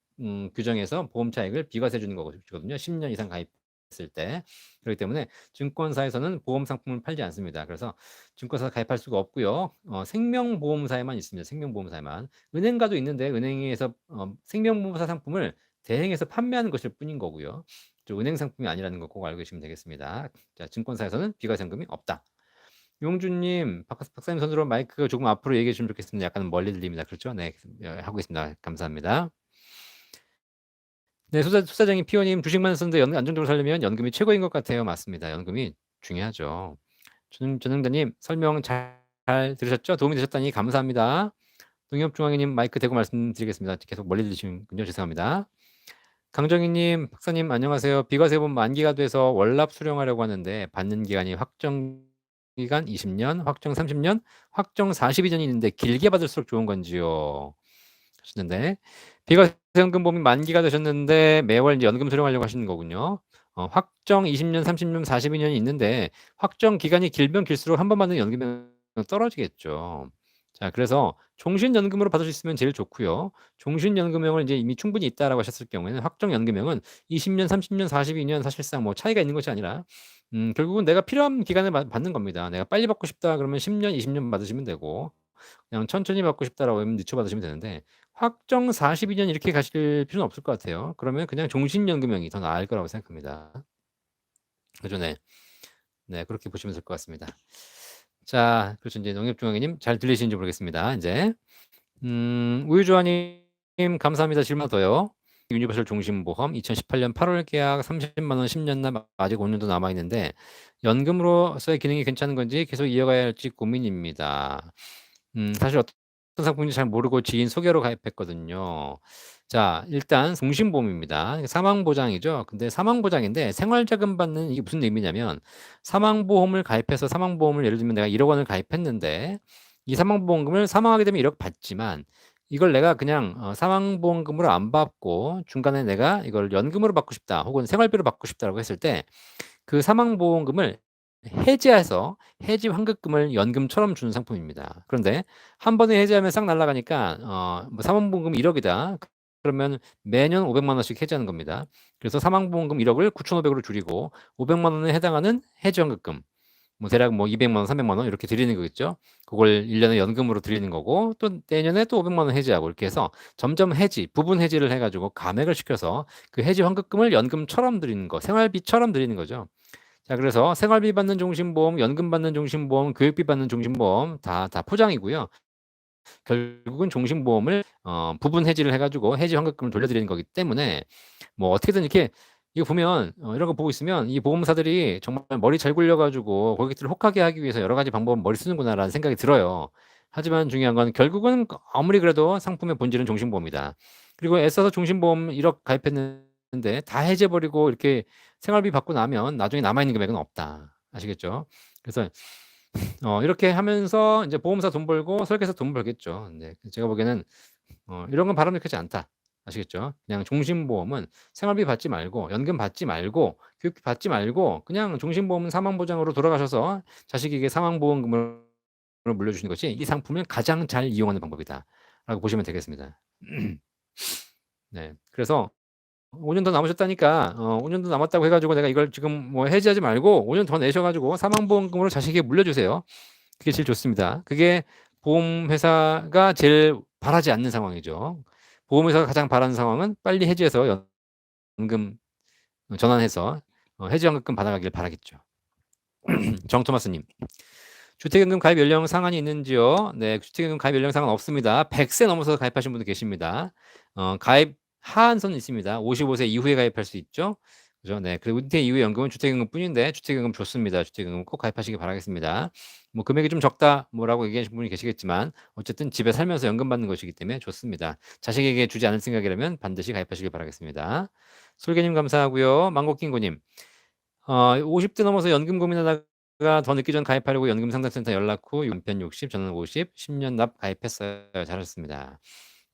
규정에서 보험 차익을 비과세 주는 거거든요. 10년 이상 가입했을 때. 그렇기 때문에 증권사에서는 보험 상품을 팔지 않습니다. 그래서 증권사 가입할 수가 없고요. 생명보험사에만 있습니다. 생명보험사에만. 은행가도 있는데 은행에서 생명보험사 상품을 대행해서 판매하는 것일 뿐인 거고요. 은행 상품이 아니라는 거 꼭 알고 계시면 되겠습니다. 자, 증권사에서는 비과세연금이 없다. 용준님, 박사님 손으로 마이크 조금 앞으로 얘기해 주시면 좋겠습니다. 약간 멀리 들립니다. 그렇죠? 네, 하고 있습니다. 감사합니다. 네, 수사쟁이 피오님 주식만 쓰는데 안정적으로 살려면 연금이 최고인 것 같아요. 맞습니다. 연금이 중요하죠. 전능자님 설명 잘 들으셨죠? 도움이 되셨다니 감사합니다. 농협중앙회님 마이크 대고 말씀드리겠습니다. 계속 멀리 들리시는군요. 죄송합니다. 강정희님, 박사님 안녕하세요. 비과세보험 만기가 돼서 월납 수령하려고 하는데 받는 기간이 확정 기간 20년, 확정 30년, 확정 42년이 있는데 길게 받을수록 좋은 건지요? 하셨는데 비과세연금 보험이 만기가 되셨는데 매월 연금 수령하려고 하시는 거군요. 확정 20년, 30년, 42년이 있는데 확정 기간이 길면 길수록 한 번 받는 연금은 떨어지겠죠. 자, 그래서 종신연금으로 받을 수 있으면 제일 좋고요. 종신연금형을 이제 이미 충분히 있다라고 하셨을 경우에는 확정연금형은 20년, 30년, 42년 사실상 뭐 차이가 있는 것이 아니라 결국은 내가 필요한 기간에 받는 겁니다. 내가 빨리 받고 싶다 그러면 10년, 20년 받으시면 되고 그냥 천천히 받고 싶다라고 하면 늦춰 받으시면 되는데 확정 42년 이렇게 가실 필요는 없을 것 같아요. 그러면 그냥 종신연금형이 더 나을 거라고 생각합니다. 그죠? 네. 네, 그렇게 보시면 될 것 같습니다. 자, 그렇죠. 이제 농협중앙회님 잘 들리시는지 모르겠습니다. 이제 우유조아님 감사합니다. 질문 더요. 유니버설 종신보험 2018년 8월 계약 30만 원 10년 납 아직 5년도 남아 있는데 연금으로서의 기능이 괜찮은 건지 계속 이어가야 할지 고민입니다. 사실 어떤 상품인지 잘 모르고 지인 소개로 가입했거든요. 자, 일단 종신보험입니다. 사망보장이죠. 근데 사망보장인데 생활자금 받는 이게 무슨 의미냐면 사망보험을 가입해서 사망보험을 예를 들면 내가 1억 원을 가입했는데 이 사망보험금을 사망하게 되면 1억 받지만 이걸 내가 그냥 사망보험금으로 안 받고 중간에 내가 이걸 연금으로 받고 싶다 혹은 생활비로 받고 싶다라고 했을 때 그 사망보험금을 해지해서 해지 환급금을 연금처럼 주는 상품입니다. 그런데 한 번에 해지하면 싹 날아가니까 뭐 사망보험금 1억이다. 그러면 매년 500만 원씩 해지하는 겁니다. 그래서 사망보험금 1억을 9,500으로 줄이고 500만 원에 해당하는 해지 환급금 뭐 대략 뭐 200만 원, 300만 원 이렇게 드리는 거겠죠. 그걸 1년에 연금으로 드리는 거고 또 내년에 또 500만 원 해지하고 이렇게 해서 점점 해지, 부분 해지를 해가지고 감액을 시켜서 그 해지 환급금을 연금처럼 드리는 거, 생활비처럼 드리는 거죠. 자, 그래서 생활비 받는 종신보험, 연금 받는 종신보험, 교육비 받는 종신보험 다 포장이고요. 결국은 종신보험을 부분 해지를 해가지고 해지 환급금을 돌려드리는 거기 때문에 뭐 어떻게든 이렇게 이거 보면 이런 거 보고 있으면 이 보험사들이 정말 머리 잘 굴려가지고 고객들을 혹하게 하기 위해서 여러 가지 방법 머리 쓰는구나라는 생각이 들어요. 하지만 중요한 건 결국은 아무리 그래도 상품의 본질은 종신보험이다. 그리고 애써서 종신보험 1억 가입했는데 다 해제버리고 이렇게 생활비 받고 나면 나중에 남아있는 금액은 없다. 아시겠죠? 그래서 이렇게 하면서 이제 보험사 돈 벌고 설계사 돈 벌겠죠. 네, 제가 보기에는 이런 건 바람직하지 않다. 아시겠죠? 그냥 종신보험은 생활비 받지 말고 연금 받지 말고 교육비 받지 말고 그냥 종신보험은 사망보장으로 돌아가셔서 자식에게 사망보험금을 물려주시는 것이 이 상품을 가장 잘 이용하는 방법이다. 라고 보시면 되겠습니다. 네, 그래서 5년 더 남으셨다니까 5년 더 남았다고 해가지고 내가 이걸 지금 뭐 해지하지 말고 5년 더 내셔가지고 사망보험금으로 자식에게 물려주세요. 그게 제일 좋습니다. 그게 보험회사가 제일 바라지 않는 상황이죠. 보험회사가 가장 바라는 상황은 빨리 해지해서 연금 전환해서 해지연금금 받아가길 바라겠죠. 정토마스님. 주택연금 가입 연령 상한이 있는지요? 네, 주택연금 가입 연령 상한 없습니다. 100세 넘어서 가입하신 분도 계십니다. 가입 하한선이 있습니다. 55세 이후에 가입할 수 있죠. 그죠? 네. 그리고 은퇴 이후 연금은 주택연금 뿐인데 주택연금 좋습니다. 주택연금 꼭 가입하시기 바라겠습니다. 뭐 금액이 좀 적다 뭐라고 얘기하시는 분이 계시겠지만 어쨌든 집에 살면서 연금 받는 것이기 때문에 좋습니다. 자식에게 주지 않을 생각이라면 반드시 가입하시기 바라겠습니다. 솔개님 감사하고요. 망고킹고님. 50대 넘어서 연금 고민하다가 더 늦기 전 가입하려고 연금 상담센터 연락 후 남편 60, 저는 50, 10년 납 가입했어요. 잘하셨습니다.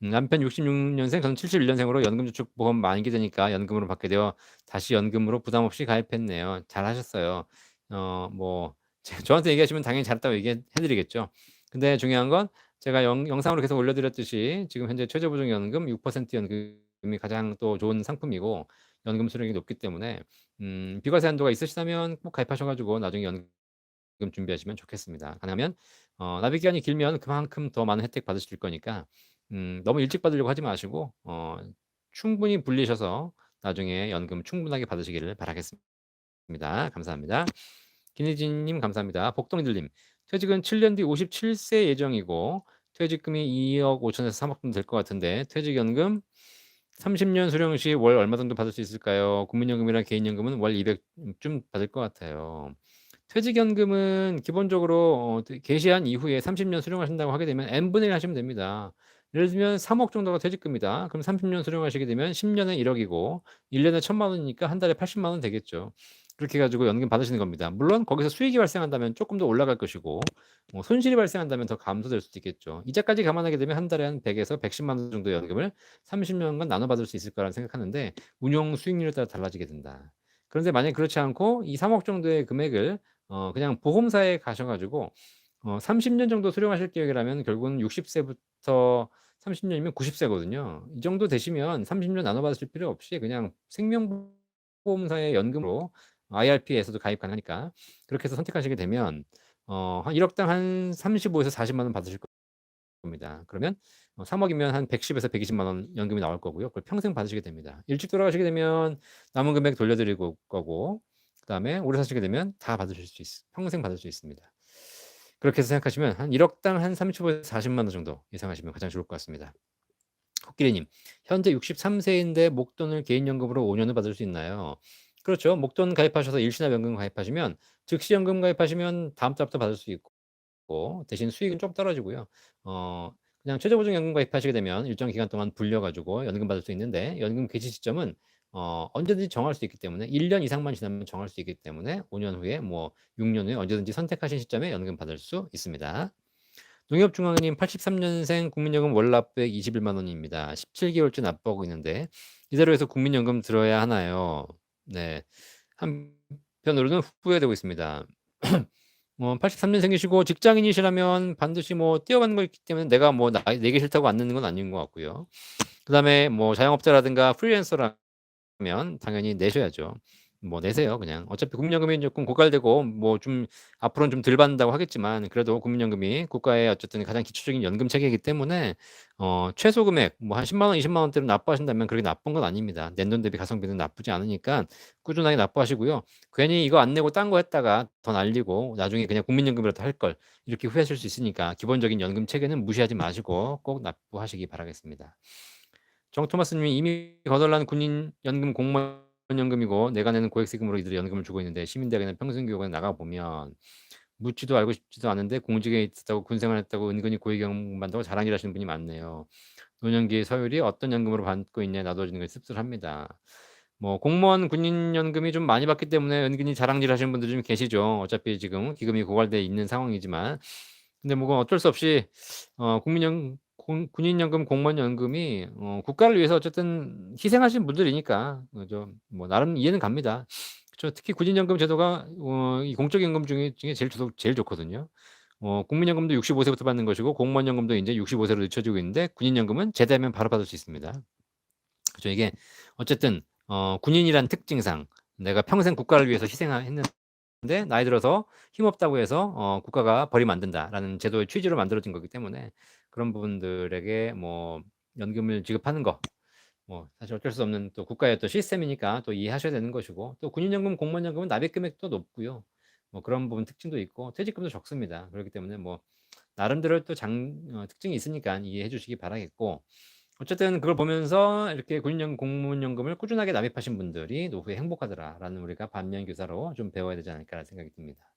남편 66년생, 저는 71년생으로 연금저축보험 만기 되니까 연금으로 받게 되어 다시 연금으로 부담 없이 가입했네요. 잘하셨어요. 뭐 저한테 얘기하시면 당연히 잘했다고 얘기해드리겠죠. 근데 중요한 건 제가 영상으로 계속 올려드렸듯이 지금 현재 최저보증연금 6% 연금이 가장 또 좋은 상품이고 연금 수령이 높기 때문에 비과세 한도가 있으시다면 꼭 가입하셔가지고 나중에 연금 준비하시면 좋겠습니다. 가능하면 납입 기간이 길면 그만큼 더 많은 혜택 받으실 거니까 너무 일찍 받으려고 하지 마시고 충분히 불리셔서 나중에 연금 충분하게 받으시기를 바라겠습니다. 감사합니다. 김희진님 감사합니다. 복동이들님 퇴직은 7년 뒤 57세 예정이고 퇴직금이 2억 5천에서 3억 정도 될 것 같은데 퇴직연금 30년 수령 시 월 얼마 정도 받을 수 있을까요? 국민연금이랑 개인연금은 월 200쯤 받을 것 같아요. 퇴직연금은 기본적으로 개시한 이후에 30년 수령하신다고 하게 되면 n분의 1 하시면 됩니다. 예를 들면 3억 정도가 퇴직금이다. 그럼 30년 수령하시게 되면 10년에 1억이고 1년에 1,000만 원이니까 한 달에 80만 원 되겠죠. 그렇게 해가지고 연금 받으시는 겁니다. 물론 거기서 수익이 발생한다면 조금 더 올라갈 것이고 손실이 발생한다면 더 감소될 수도 있겠죠. 이자까지 감안하게 되면 한 달에 한 100에서 110만 원 정도 연금을 30년간 나눠 받을 수 있을 거라는 생각하는데 운용 수익률에 따라 달라지게 된다. 그런데 만약에 그렇지 않고 이 3억 정도의 금액을 그냥 보험사에 가셔 가지고 30년 정도 수령하실 계획이라면 결국은 60 세부터 30 년이면 90 세거든요. 이 정도 되시면 30년 나눠 받으실 필요 없이 그냥 생명보험사의 연금으로 IRP에서도 가입 가능하니까 그렇게 해서 선택하시게 되면 한 1억 당 한 35에서 40만 원 받으실 겁니다. 그러면 3억 이면 한 110에서 120만 원 연금이 나올 거고요. 그걸 평생 받으시게 됩니다. 일찍 돌아가시게 되면 남은 금액 돌려드릴 거고 그다음에 오래 사시게 되면 다 받으실 수 평생 받을 수 있습니다. 그렇게 해서 생각하시면 한 1억 당 한 35에서 40만 원 정도 예상하시면 가장 좋을 것 같습니다. 코끼리님, 현재 63세인데 목돈을 개인연금으로 5년을 받을 수 있나요? 그렇죠. 목돈 가입하셔서 일시납연금 가입하시면 즉시연금 가입하시면 다음 달부터 받을 수 있고 대신 수익은 좀 떨어지고요. 그냥 최저보증연금 가입하시게 되면 일정 기간 동안 불려가지고 연금 받을 수 있는데 연금 개시 시점은 언제든지 정할 수 있기 때문에 1년 이상만 지나면 정할 수 있기 때문에 5년 후에 뭐 6년 후에 언제든지 선택하신 시점에 연금 받을 수 있습니다. 농협중앙회님 83년생 국민연금 월납액 21만 원입니다. 17개월째 납부하고 있는데 이대로 해서 국민연금 들어야 하나요? 네. 한편으로는 후회되고 있습니다. 83년생이시고 직장인이시라면 반드시 뭐 뛰어가는 거 있기 때문에 내가 뭐 내기 싫다고 안 넣는 건 아닌 것 같고요. 그다음에 뭐 자영업자라든가 프리랜서라면 당연히 내셔야죠. 뭐 내세요 그냥. 어차피 국민연금이 조금 고갈되고 뭐 좀 앞으로는 좀 덜 받는다고 하겠지만 그래도 국민연금이 국가의 어쨌든 가장 기초적인 연금 체계이기 때문에 최소 금액 뭐 한 10만 원, 20만 원대로 납부하신다면 그렇게 나쁜 건 아닙니다. 낸 돈 대비 가성비는 나쁘지 않으니까 꾸준하게 납부하시고요. 괜히 이거 안 내고 딴 거 했다가 더 날리고 나중에 그냥 국민연금이라도 할 걸 이렇게 후회하실 수 있으니까 기본적인 연금 체계는 무시하지 마시고 꼭 납부하시기 바라겠습니다. 정토마스님이 이미 거덜난 군인연금 공무원연금이고 내가 내는 고액세금으로 이들이 연금을 주고 있는데 시민대학에는 평생교육원에 나가보면 묻지도 알고 싶지도 않은데 공직에 있었다고 군생활했다고 은근히 고액연금 받는다고 자랑질하시는 분이 많네요. 노년기 서열이 어떤 연금으로 받고 있냐에 놔둬지는 게 씁쓸합니다. 뭐 공무원 군인연금이 좀 많이 받기 때문에 은근히 자랑질하시는 분들 좀 계시죠. 어차피 지금 기금이 고갈돼 있는 상황이지만 근데 뭐 그건 어쩔 수 없이 군인연금, 공무원연금이 국가를 위해서 어쨌든 희생하신 분들이니까 그죠. 뭐 나름 이해는 갑니다. 그쵸. 특히 군인연금 제도가 이 공적연금 중에 제일 좋거든요. 국민연금도 65세부터 받는 것이고 공무원연금도 인제 65세로 늦춰지고 있는데 군인연금은 제대하면 바로 받을 수 있습니다. 그죠. 이게 어쨌든 군인이란 특징상 내가 평생 국가를 위해서 했는데 나이 들어서 힘없다고 해서 국가가 버리면 안 된다라는 제도의 취지로 만들어진 거기 때문에 그런 부분들에게 뭐 연금을 지급하는 거 뭐 사실 어쩔 수 없는 또 국가의 또 시스템이니까 또 이해하셔야 되는 것이고 또 군인연금, 공무원연금은 납입 금액도 높고요. 뭐 그런 부분 특징도 있고 퇴직금도 적습니다. 그렇기 때문에 뭐 나름대로 또 특징이 있으니까 이해해 주시기 바라겠고 어쨌든 그걸 보면서 이렇게 군인연금, 공무원연금을 꾸준하게 납입하신 분들이 노후에 행복하더라라는 우리가 반면교사로 좀 배워야 되지 않을까라는 생각이 듭니다.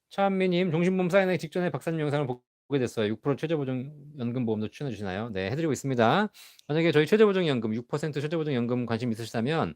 차은미님, 종신보험 사인하기 직전에 박사님 영상을 보게 됐어요. 6% 최저보증연금보험도 추천해 주시나요? 네, 해드리고 있습니다. 만약에 저희 최저보증연금 6% 최저보증연금 관심 있으시다면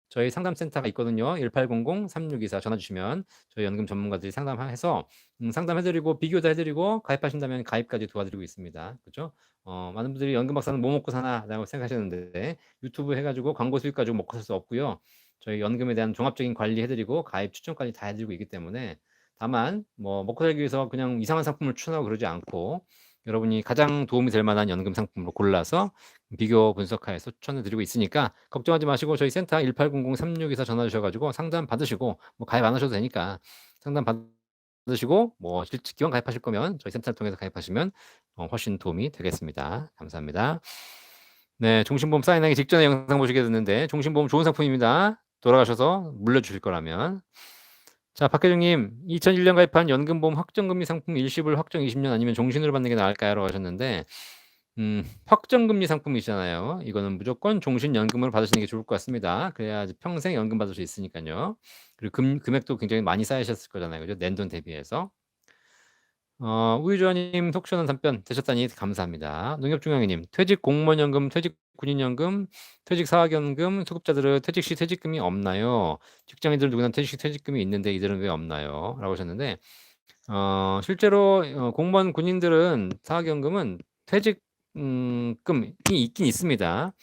저희 상담센터가 있거든요. 1800-3624 전화 주시면 저희 연금 전문가들이 상담해서 상담해드리고 비교도 해드리고 가입하신다면 가입까지 도와드리고 있습니다. 그렇죠? 많은 분들이 연금 박사는 뭐 먹고 사나라고 생각하시는데 유튜브 해가지고 광고 수익 가지고 먹고 살 수 없고요. 저희 연금에 대한 종합적인 관리 해드리고 가입 추천까지 다 해드리고 있기 때문에 다만 뭐 먹고 살기 위해서 그냥 이상한 상품을 추천하고 그러지 않고 여러분이 가장 도움이 될 만한 연금 상품으로 골라서 비교 분석하여서 추천해 드리고 있으니까 걱정하지 마시고 저희 센터 1800-3624 전화 주셔가지고 상담 받으시고 뭐 가입 안 하셔도 되니까 상담 받으시고 뭐 기왕 가입하실 거면 저희 센터를 통해서 가입하시면 훨씬 도움이 되겠습니다. 감사합니다. 네, 종신보험 사인하기 직전에 영상 보시게 됐는데 종신보험 좋은 상품입니다. 돌아가셔서 물려주실 거라면 자, 박혜정님, 2001년 가입한 연금보험 확정금리 상품 일시불 확정 20년 아니면 종신으로 받는 게 나을까요? 라고 하셨는데 확정금리 상품이잖아요. 이거는 무조건 종신연금으로 받으시는 게 좋을 것 같습니다. 그래야 평생 연금 받을 수 있으니까요. 그리고 금액도 굉장히 많이 쌓이셨을 거잖아요. 그죠? 낸 돈 대비해서. 우유주아님 속 시원한 답변 되셨다니 감사합니다. 농협중앙회님, 퇴직 공무원연금, 퇴직 군인연금, 퇴직 사학연금, 소급자들은 퇴직 시 퇴직금이 없나요? 직장인들 누구나 퇴직 시 퇴직금이 있는데 이들은 왜 없나요? 라고 하셨는데 실제로 공무원 군인들은 사학연금은 퇴직금이 있긴 있습니다.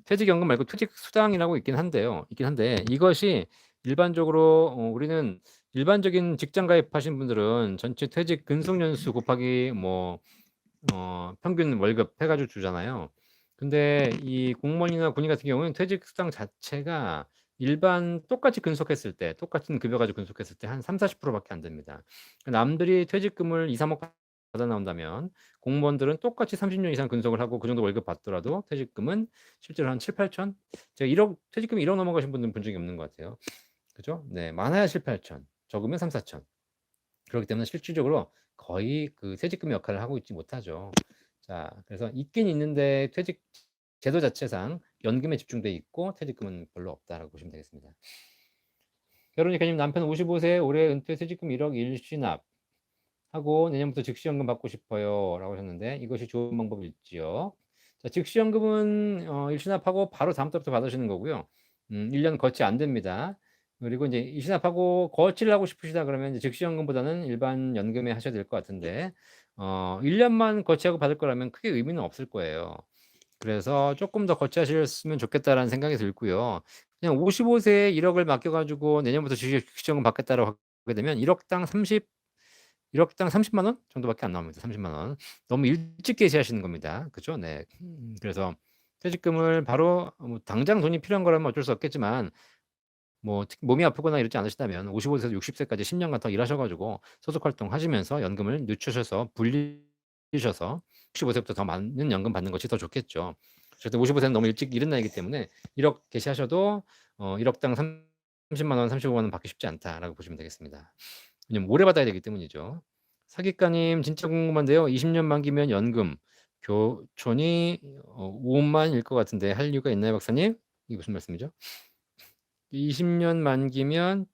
퇴직연금 말고 퇴직수당이라고 있긴 한데 이것이 일반적으로 우리는 일반적인 직장 가입하신 분들은 전체 퇴직 근속 연수 곱하기 뭐 평균 월급 해 가지고 주잖아요. 근데 이 공무원이나 군인 같은 경우는 퇴직수당 자체가 일반 똑같이 근속했을 때 똑같은 급여 가지고 근속했을 때 한 30-40% 밖에 안 됩니다. 남들이 퇴직금을 2-3억 받아 나온다면 공무원들은 똑같이 30년 이상 근속을 하고 그 정도 월급 받더라도 퇴직금은 실제로 한 7-8천, 제가 1억 퇴직금이 1억 넘어가신 분들은 본 적이 없는 것 같아요. 그죠? 네. 많아야 7-8천, 적으면 3-4천. 그렇기 때문에 실질적으로 거의 그 퇴직금 역할을 하고 있지 못하죠. 자, 그래서 있긴 있는데 퇴직 제도 자체상 연금에 집중돼 있고 퇴직금은 별로 없다라고 보시면 되겠습니다. 결혼이니까님 남편 55세 올해 은퇴 퇴직금 1억 일시납 하고 내년부터 즉시연금 받고 싶어요라고 하셨는데 이것이 좋은 방법일지요? 자, 즉시연금은 일시납하고 바로 다음 달부터 받으시는 거고요. 1년 거치 안 됩니다. 그리고 이제 일시납하고 거치를 하고 싶으시다 그러면 이제 즉시연금보다는 일반 연금에 하셔야 될 것 같은데 1년만 거치하고 받을 거라면 크게 의미는 없을 거예요. 그래서 조금 더 거치하셨으면 좋겠다라는 생각이 들고요. 그냥 55세에 1억을 맡겨 가지고 내년부터 즉시연금 받겠다라고 하게 되면 1억당 30만 원 정도밖에 안 나옵니다. 30만 원. 너무 일찍 개시하시는 겁니다. 그죠? 네. 그래서 퇴직금을 바로 뭐 당장 돈이 필요한 거라면 어쩔 수 없겠지만 뭐 특히 몸이 아프거나 이러지 않으시다면 55세에서 60세까지 10년간 더 일하셔 가지고 소속 활동하시면서 연금을 늦추셔서 불리셔서 65세부터 더 많은 연금 받는 것이 더 좋겠죠. 어쨌든 55세는 너무 일찍 이른 나이기 때문에 1억 개시하셔도 1억당 30만 원, 35만 원 받기 쉽지 않다라고 보시면 되겠습니다. 왜냐면 오래 받아야 되기 때문이죠. 사기가님 진짜 궁금한데요. 20년 만기면 연금 교촌이 5만일 것 같은데 할 이유가 있나요, 박사님? 이게 무슨 말씀이죠? 20년 만기면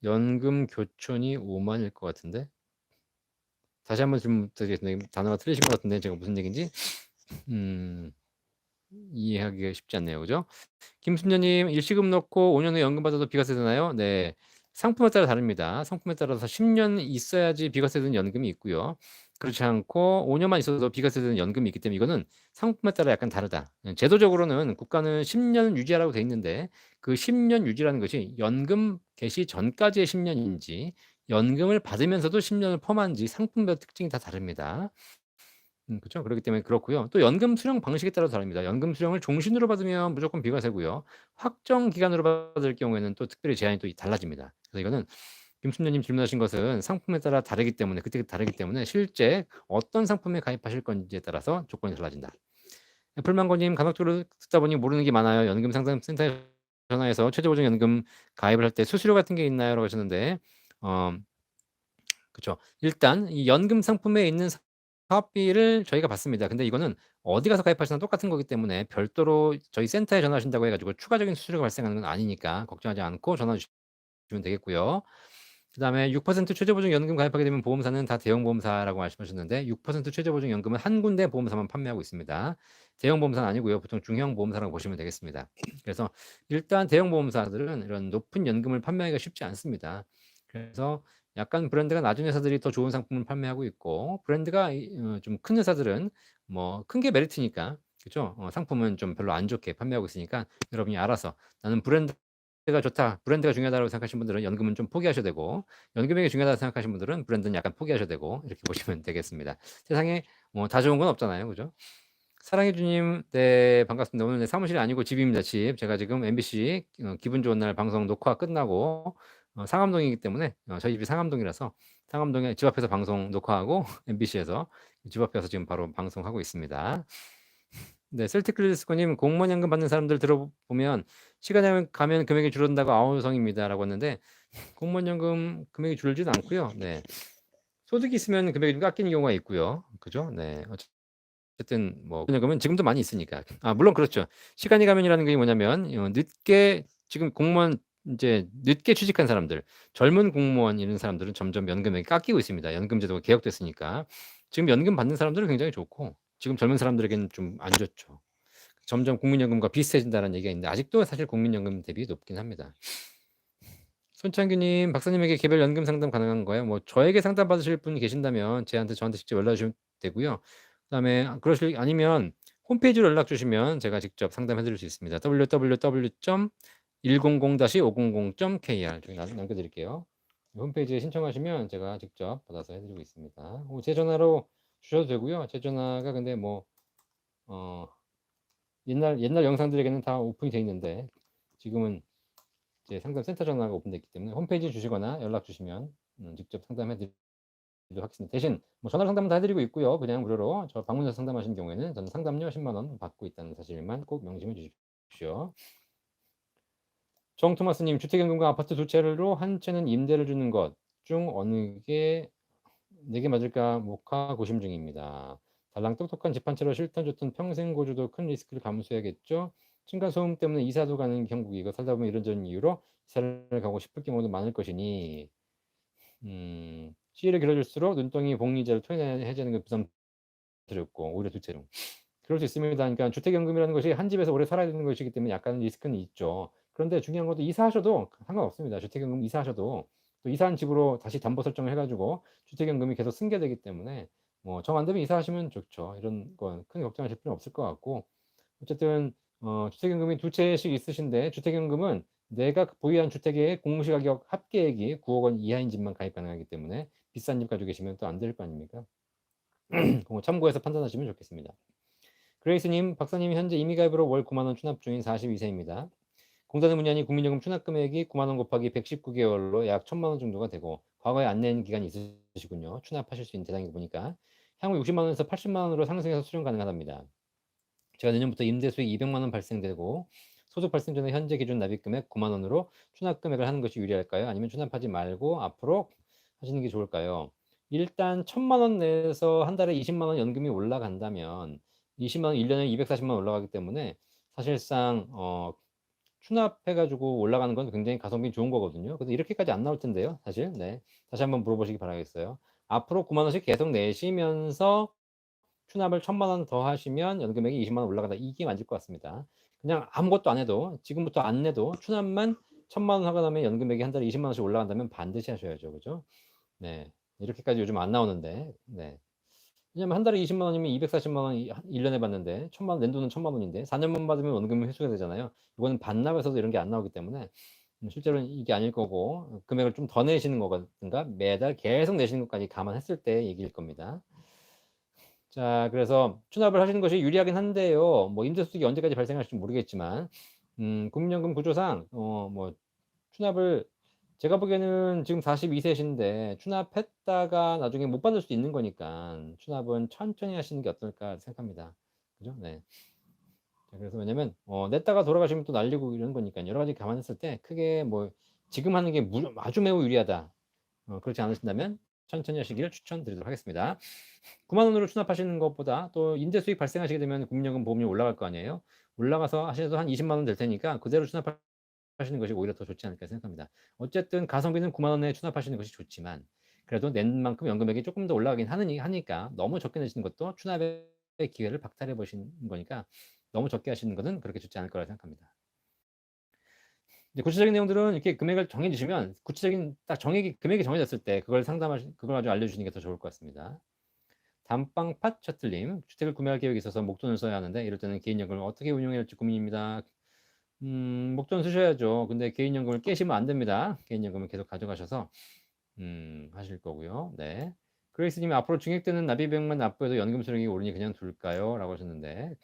연금 교촌이 5만일 것 같은데 다시 한번 좀 드리겠습니다. 단어가 틀리신 것 같은데 제가 무슨 얘기인지 이해하기가 쉽지 않네요. 그죠? 김순녀님 일시금 넣고 5년 후에 연금 받아도 비과세 되나요? 네. 상품에 따라 다릅니다. 상품에 따라서 10년 있어야지 비과세 되는 연금이 있고요. 그렇지 않고 5년만 있어도 비과세 되는 연금이 있기 때문에 이거는 상품에 따라 약간 다르다. 제도적으로는 국가는 10년 유지하라고 돼 있는데 그 10년 유지라는 것이 연금 개시 전까지의 10년인지 연금을 받으면서도 10년을 포함한지 상품별 특징이 다 다릅니다. 그죠. 그렇기 때문에 그렇고요. 또 연금 수령 방식에 따라서 다릅니다. 연금 수령을 종신으로 받으면 무조건 비과세고요. 확정 기간으로 받을 경우에는 또 특별히 제한이 또 달라집니다. 그래서 이거는 김순녀님 질문하신 것은 상품에 따라 다르기 때문에 그때 다르기 때문에 실제 어떤 상품에 가입하실 건지에 따라서 조건이 달라진다. 애플망고님 간혹적으로 듣다 보니 모르는 게 많아요. 연금 상담센터에 전화해서 최저보장연금 가입을 할 때 수수료 같은 게 있나요?라고 하셨는데 그쵸. 일단 이 연금 상품에 있는 사업비를 저희가 받습니다. 근데 이거는 어디 가서 가입하시나 똑같은 거기 때문에 별도로 저희 센터에 전화하신다고 해 가지고 추가적인 수수료가 발생하는 건 아니니까 걱정하지 않고 전화 주시면 되겠고요. 그다음에 6% 최저보증연금 가입하게 되면 보험사는 다 대형보험사라고 말씀하셨는데 6% 최저보증연금은 한 군데 보험사만 판매하고 있습니다. 대형보험사는 아니고요. 보통 중형보험사라고 보시면 되겠습니다. 그래서 일단 대형보험사들은 이런 높은 연금을 판매하기가 쉽지 않습니다. 그래서 약간 브랜드가 낮은 회사들이 더 좋은 상품을 판매하고 있고 브랜드가 좀 큰 회사들은 뭐 큰 게 메리트니까 그죠? 상품은 좀 별로 안 좋게 판매하고 있으니까 여러분이 알아서 나는 브랜드가 좋다, 브랜드가 중요하다고 생각하시는 분들은 연금은 좀 포기하셔야 되고 연금이 중요하다고 생각하시는 분들은 브랜드는 약간 포기하셔야 되고 이렇게 보시면 되겠습니다. 세상에 다 좋은 건 없잖아요. 그죠? 사랑해 주님, 네, 반갑습니다. 오늘 내 사무실이 아니고 집입니다, 집. 제가 지금 MBC 기분 좋은 날 방송 녹화 끝나고 상암동이기 때문에 저희 집이 상암동이라서 상암동에 집 앞에서 방송 녹화하고 MBC에서 집 앞에서 지금 바로 방송하고 있습니다. 네, 셀틱클리스코님 공무원 연금 받는 사람들 들어보면 시간이 가면 금액이 줄어든다고 아우성입니다라고 했는데 공무원 연금 금액이 줄지는 않고요. 네, 소득이 있으면 금액이 좀 깎이는 경우가 있고요. 그죠? 네. 어쨌든 뭐 연금은 지금도 많이 있으니까. 물론 그렇죠. 시간이 가면이라는 게 뭐냐면 늦게 지금 공무원 이제 늦게 취직한 사람들, 젊은 공무원 이런 사람들은 점점 연금액이 깎이고 있습니다. 연금 제도가 개혁됐으니까. 지금 연금 받는 사람들은 굉장히 좋고 지금 젊은 사람들에게는 좀 안 좋죠. 점점 국민연금과 비슷해진다는 얘기가 있는데 아직도 사실 국민연금 대비 높긴 합니다. 손창규님, 박사님에게 개별 연금 상담 가능한 거예요? 뭐 저에게 상담 받으실 분이 계신다면 저한테 직접 연락 주시면 되고요. 그다음에 그러실 아니면 홈페이지로 연락 주시면 제가 직접 상담해 드릴 수 있습니다. www.100-500.kr 저기 남겨 드릴게요. 홈페이지에 신청하시면 제가 직접 받아서 해 드리고 있습니다. 제 전화로 주셔도 되고요. 제 전화가 근데 뭐 옛날 영상들에게는 다 오픈이 돼 있는데 지금은 제 상담 센터 전화가 오픈돼 있기 때문에 홈페이지 주시거나 연락 주시면 직접 상담해 드리도록 하겠습니다. 대신 뭐 전화 상담은 다 해 드리고 있고요. 그냥 무료로 저 방문해서 상담하시는 경우에는 저는 상담료 10만 원 받고 있다는 사실만 꼭 명심해 주십시오. 정토마스님, 주택연금과 아파트 두 채로 한 채는 임대를 주는 것 중 어느 게 내게 맞을까 목하 고심 중입니다. 달랑 똑똑한 집 한 채로 싫든 좋든 평생 거주도 큰 리스크를 감수해야겠죠. 층간소음 때문에 이사도 가는 형국이고 살다 보면 이런저런 이유로 이사를 가고 싶을 경우도 많을 것이니 시일을 길어질수록 눈덩이 복리자를 토해내는 게 부담스럽고 오히려 두 채로 그럴 수 있습니다. 그러니까 주택연금이라는 것이 한 집에서 오래 살아야 되는 것이기 때문에 약간 리스크는 있죠. 그런데 중요한 것도 이사하셔도 상관없습니다. 주택연금 이사하셔도 또 이사한 집으로 다시 담보 설정을 해가지고 주택연금이 계속 승계되기 때문에 뭐 정 안 되면 이사하시면 좋죠. 이런 건 큰 걱정하실 필요는 없을 것 같고 어쨌든 주택연금이 두 채씩 있으신데 주택연금은 내가 보유한 주택의 공시가격 합계액이 9억 원 이하인 집만 가입 가능하기 때문에 비싼 집 가지고 계시면 또 안 될 거 아닙니까? 그거 참고해서 판단하시면 좋겠습니다. 그레이스님, 박사님이 현재 임의가입으로 월 9만 원 추납 중인 42세입니다. 공단의 문의하니 국민연금 추납 금액이 9만 원 곱하기 119개월로 약 1,000만 원 정도가 되고 과거에 안 낸 기간이 있으시군요. 추납하실 수 있는 대상이 보니까 향후 60만 원에서 80만 원으로 상승해서 수령 가능하답니다. 제가 내년부터 임대 수익 200만 원 발생되고 소득 발생 전에 현재 기준 납입 금액 9만 원으로 추납 금액을 하는 것이 유리할까요? 아니면 추납하지 말고 앞으로 하시는 게 좋을까요? 일단 1,000만 원 내에서 한 달에 20만 원 연금이 올라간다면 20만 원 1년에 240만 원 올라가기 때문에 사실상 추납해 가지고 올라가는 건 굉장히 가성비 좋은 거거든요. 그래서 이렇게까지 안 나올 텐데요, 사실. 네. 다시 한번 물어보시기 바라겠어요. 앞으로 9만 원씩 계속 내시면서 추납을 1,000만 원 더 하시면 연금액이 20만 원 올라간다. 이게 맞을 것 같습니다. 그냥 아무것도 안 해도 지금부터 안 내도 추납만 1,000만 원 하고 나면 연금액이 한 달에 20만 원씩 올라간다면 반드시 하셔야죠. 그죠? 네. 이렇게까지 요즘 안 나오는데. 네. 왜냐면 한 달에 20만 원이면 240만 원 1년에 받는데 1,000만 원 낸 돈은 1,000만 원인데 4년만 받으면 원금이 회수가 되잖아요. 이거는 반납에서도 이런 게 안 나오기 때문에 실제로는 이게 아닐 거고 금액을 좀 더 내시는 거든가 매달 계속 내시는 것까지 감안했을 때 얘기일 겁니다. 자, 그래서 추납을 하시는 것이 유리하긴 한데요. 뭐 임대소득이 언제까지 발생할지 모르겠지만 국민연금 구조상 뭐 추납을 제가 보기에는 지금 42세신데 추납했다가 나중에 못 받을 수도 있는 거니까 추납은 천천히 하시는 게 어떨까 생각합니다. 그죠? 네. 자, 그래서 왜냐면 냈다가 돌아가시면 또 날리고 이런 거니까 여러 가지 감안했을 때 크게 뭐 지금 하는 게 아주 매우 유리하다. 그렇지 않으신다면 천천히 하시기를 추천드리도록 하겠습니다. 9만 원으로 추납하시는 것보다 또 임대 수익 발생하시게 되면 국민연금 보험료 올라갈 거 아니에요. 올라가서 하셔도 한 20만 원 될 테니까 그대로 추납하시는 것이 오히려 더 좋지 않을까 생각합니다. 어쨌든 가성비는 9만 원에 추납하시는 것이 좋지만 그래도 낸 만큼 연금액이 조금 더 올라가긴 하니까 너무 적게 내시는 것도 추납의 기회를 박탈해 보시는 거니까 너무 적게 하시는 것은 그렇게 좋지 않을 거라 생각합니다. 이제 구체적인 내용들은 이렇게 금액을 정해 주시면 구체적인 딱 금액이 정해졌을 때 그걸 그걸 가지고 알려주시는 게 더 좋을 것 같습니다. 단방팟 셔틀님, 주택을 구매할 계획이 있어서 목돈을 써야 하는데 이럴 때는 개인연금을 어떻게 운용해야 할지 고민입니다. 목돈 쓰셔야죠. 근데 개인연금을 깨시면 안 됩니다. 개인연금을 계속 가져가셔서 하실 거고요. 네. 그레이스님이 앞으로 증액되는 납입액만 납부해도 연금 수령이 오르니 그냥 둘까요? 라고 하셨는데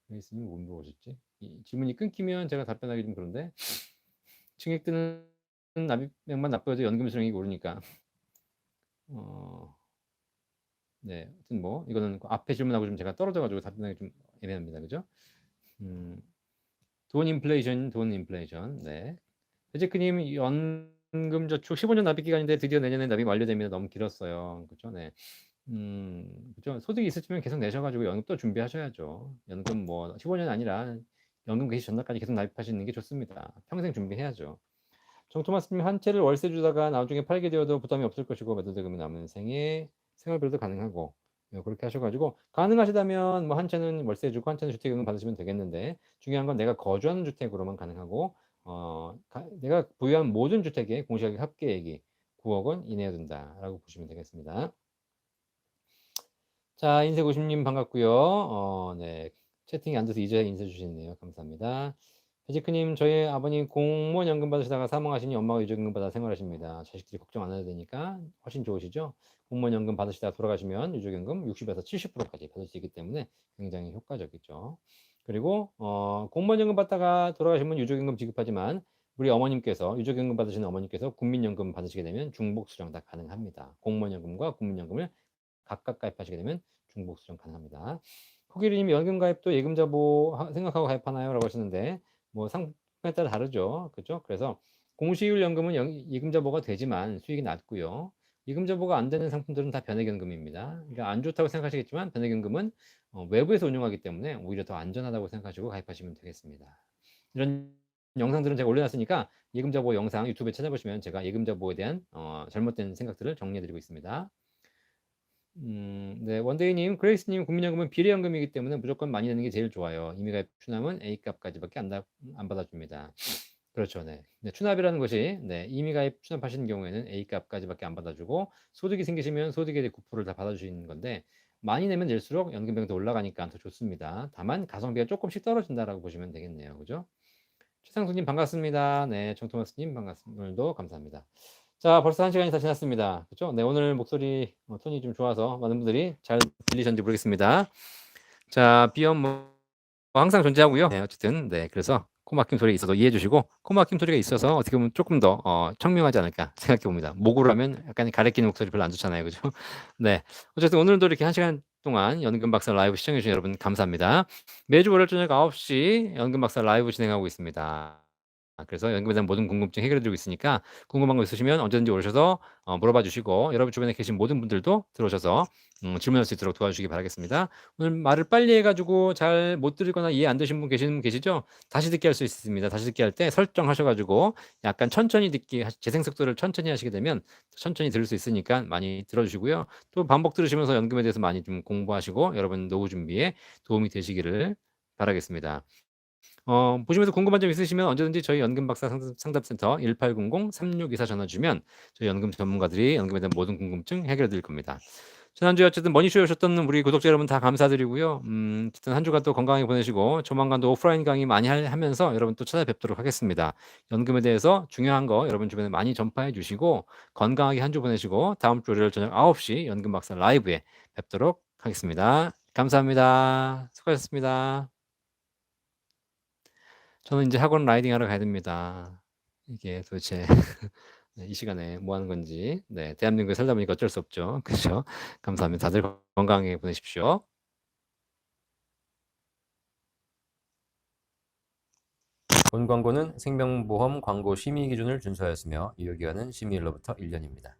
그레이스님 뭐 물어보셨지? 이 질문이 끊기면 제가 답변하기 좀 그런데 증액되는 납입액만 납부해도 연금 수령이 오르니까 어, 네, 하여튼 뭐 이거는 그 앞에 질문하고 좀 제가 떨어져가지고 답변하기 좀 애매합니다, 그죠? 음, 돈 인플레이션, 네. 배지크님 연금저축 15년 납입 기간인데 드디어 내년에 납입 완료되면 너무 길었어요, 그죠? 네. 그죠? 소득이 있으시면 계속 내셔가지고 연금 또 준비하셔야죠. 연금 뭐 15년 아니라 연금 개시 전날까지 계속 납입하시는 게 좋습니다. 평생 준비해야죠. 정토마스님 한 채를 월세 주다가 나중에 팔게 되어도 부담이 없을 것이고 매도대금이 남은 생에 생활비도 가능하고 그렇게 하셔가지고 가능하시다면 뭐 한 채는 월세 주고 한 채는 주택연금 받으시면 되겠는데 중요한 건 내가 거주하는 주택으로만 가능하고 내가 보유한 모든 주택의 공시가격 합계액이 9억 원 이내여야 된다라고 보시면 되겠습니다. 자, 인쇄50님 반갑고요. 네. 채팅이 안 돼서 이제야 인쇄 주시네요. 감사합니다. 배지크님, 저희 아버님 공무원 연금 받으시다가 사망하시니 엄마가 유족연금 받아 생활하십니다. 자식들이 걱정 안 해도 되니까 훨씬 좋으시죠? 공무원 연금 받으시다가 돌아가시면 유족연금 60에서 70%까지 받을 수 있기 때문에 굉장히 효과적이죠. 그리고 공무원 연금 받다가 돌아가시면 유족연금 지급하지만 우리 어머님께서 유족연금 받으시는 어머님께서 국민연금 받으시게 되면 중복 수령 다 가능합니다. 공무원 연금과 국민연금을 각각 가입하시게 되면 중복 수령 가능합니다. 코끼리님 연금 가입도 예금자 보호 생각하고 가입하나요? 라고 하시는데 뭐 상품에 따라 다르죠. 그죠? 그래서 공시율 연금은 예금자 보호가 되지만 수익이 낮고요. 예금자 보호가 안 되는 상품들은 다 변액연금입니다. 그러니까 안 좋다고 생각하시겠지만 변액연금은 외부에서 운용하기 때문에 오히려 더 안전하다고 생각하시고 가입하시면 되겠습니다. 이런 영상들은 제가 올려놨으니까 예금자 보호 영상 유튜브에 찾아보시면 제가 예금자 보호에 대한 잘못된 생각들을 정리해드리고 있습니다. 네, 원데이님, 그레이스님 국민연금은 비례연금이기 때문에 무조건 많이 내는 게 제일 좋아요. 임의가입 추남은 A값까지밖에 안 받아줍니다. 그렇죠, 네. 네, 추납이라는 것이 네, 임의가입 추납하시는 경우에는 A값까지밖에 안 받아주고 소득이 생기시면 소득에 대해 9%를 다 받아주시는 건데 많이 내면 낼수록 연금비가 더 올라가니까 더 좋습니다. 다만 가성비가 조금씩 떨어진다라고 보시면 되겠네요, 그죠? 최상수님 반갑습니다. 네, 정토마스님 반갑습니다. 오늘도 감사합니다. 자, 벌써 1시간이 다 지났습니다. 그죠? 네, 오늘 목소리 톤이 좀 좋아서 많은 분들이 잘 들리셨는지 모르겠습니다. 자, 비염 뭐 항상 존재하고요. 네, 어쨌든 네, 그래서 코 막힘 소리가 있어서 이해해 주시고 코 막힘 소리가 있어서 어떻게 보면 조금 더 청명하지 않을까 생각해 봅니다. 목으로 하면 약간 가래끼는 목소리 별로 안 좋잖아요. 그죠? 네. 어쨌든 오늘도 이렇게 1시간 동안 연금 박사 라이브 시청해 주신 여러분 감사합니다. 매주 월요일 저녁 9시 연금 박사 라이브 진행하고 있습니다. 그래서 연금에 대한 모든 궁금증 해결해 드리고 있으니까 궁금한 거 있으시면 언제든지 오셔서 물어봐 주시고 여러분 주변에 계신 모든 분들도 들어오셔서 질문할 수 있도록 도와주시기 바라겠습니다. 오늘 말을 빨리 해가지고 잘 못 들거나 이해 안 되신 분 계시죠? 다시 듣기 할 수 있습니다. 다시 듣기 할 때 설정하셔가지고 약간 천천히 듣기, 재생 속도를 천천히 하시게 되면 천천히 들을 수 있으니까 많이 들어주시고요. 또 반복 들으시면서 연금에 대해서 많이 좀 공부하시고 여러분 노후 준비에 도움이 되시기를 바라겠습니다. 보시면서 궁금한 점 있으시면 언제든지 저희 연금박사 상담센터 1800-3624 전화 주면 저희 연금 전문가들이 연금에 대한 모든 궁금증 해결해 드릴 겁니다. 지난주에 어쨌든 머니쇼에 오셨던 우리 구독자 여러분 다 감사드리고요. 어쨌든 한 주간 또 건강하게 보내시고 조만간 또 오프라인 강의 많이 하면서 여러분 또 찾아뵙도록 하겠습니다. 연금에 대해서 중요한 거 여러분 주변에 많이 전파해 주시고 건강하게 한 주 보내시고 다음 주 월요일 저녁 9시 연금박사 라이브에 뵙도록 하겠습니다. 감사합니다. 수고하셨습니다. 저는 이제 학원 라이딩 하러 가야 됩니다. 이게 도대체 네, 이 시간에 뭐 하는 건지. 네, 대한민국에 살다 보니까 어쩔 수 없죠. 그죠? 감사합니다. 다들 건강하게 보내십시오. 본 광고는 생명보험 광고 심의 기준을 준수하였으며 유효기간은 심의일로부터 1년입니다.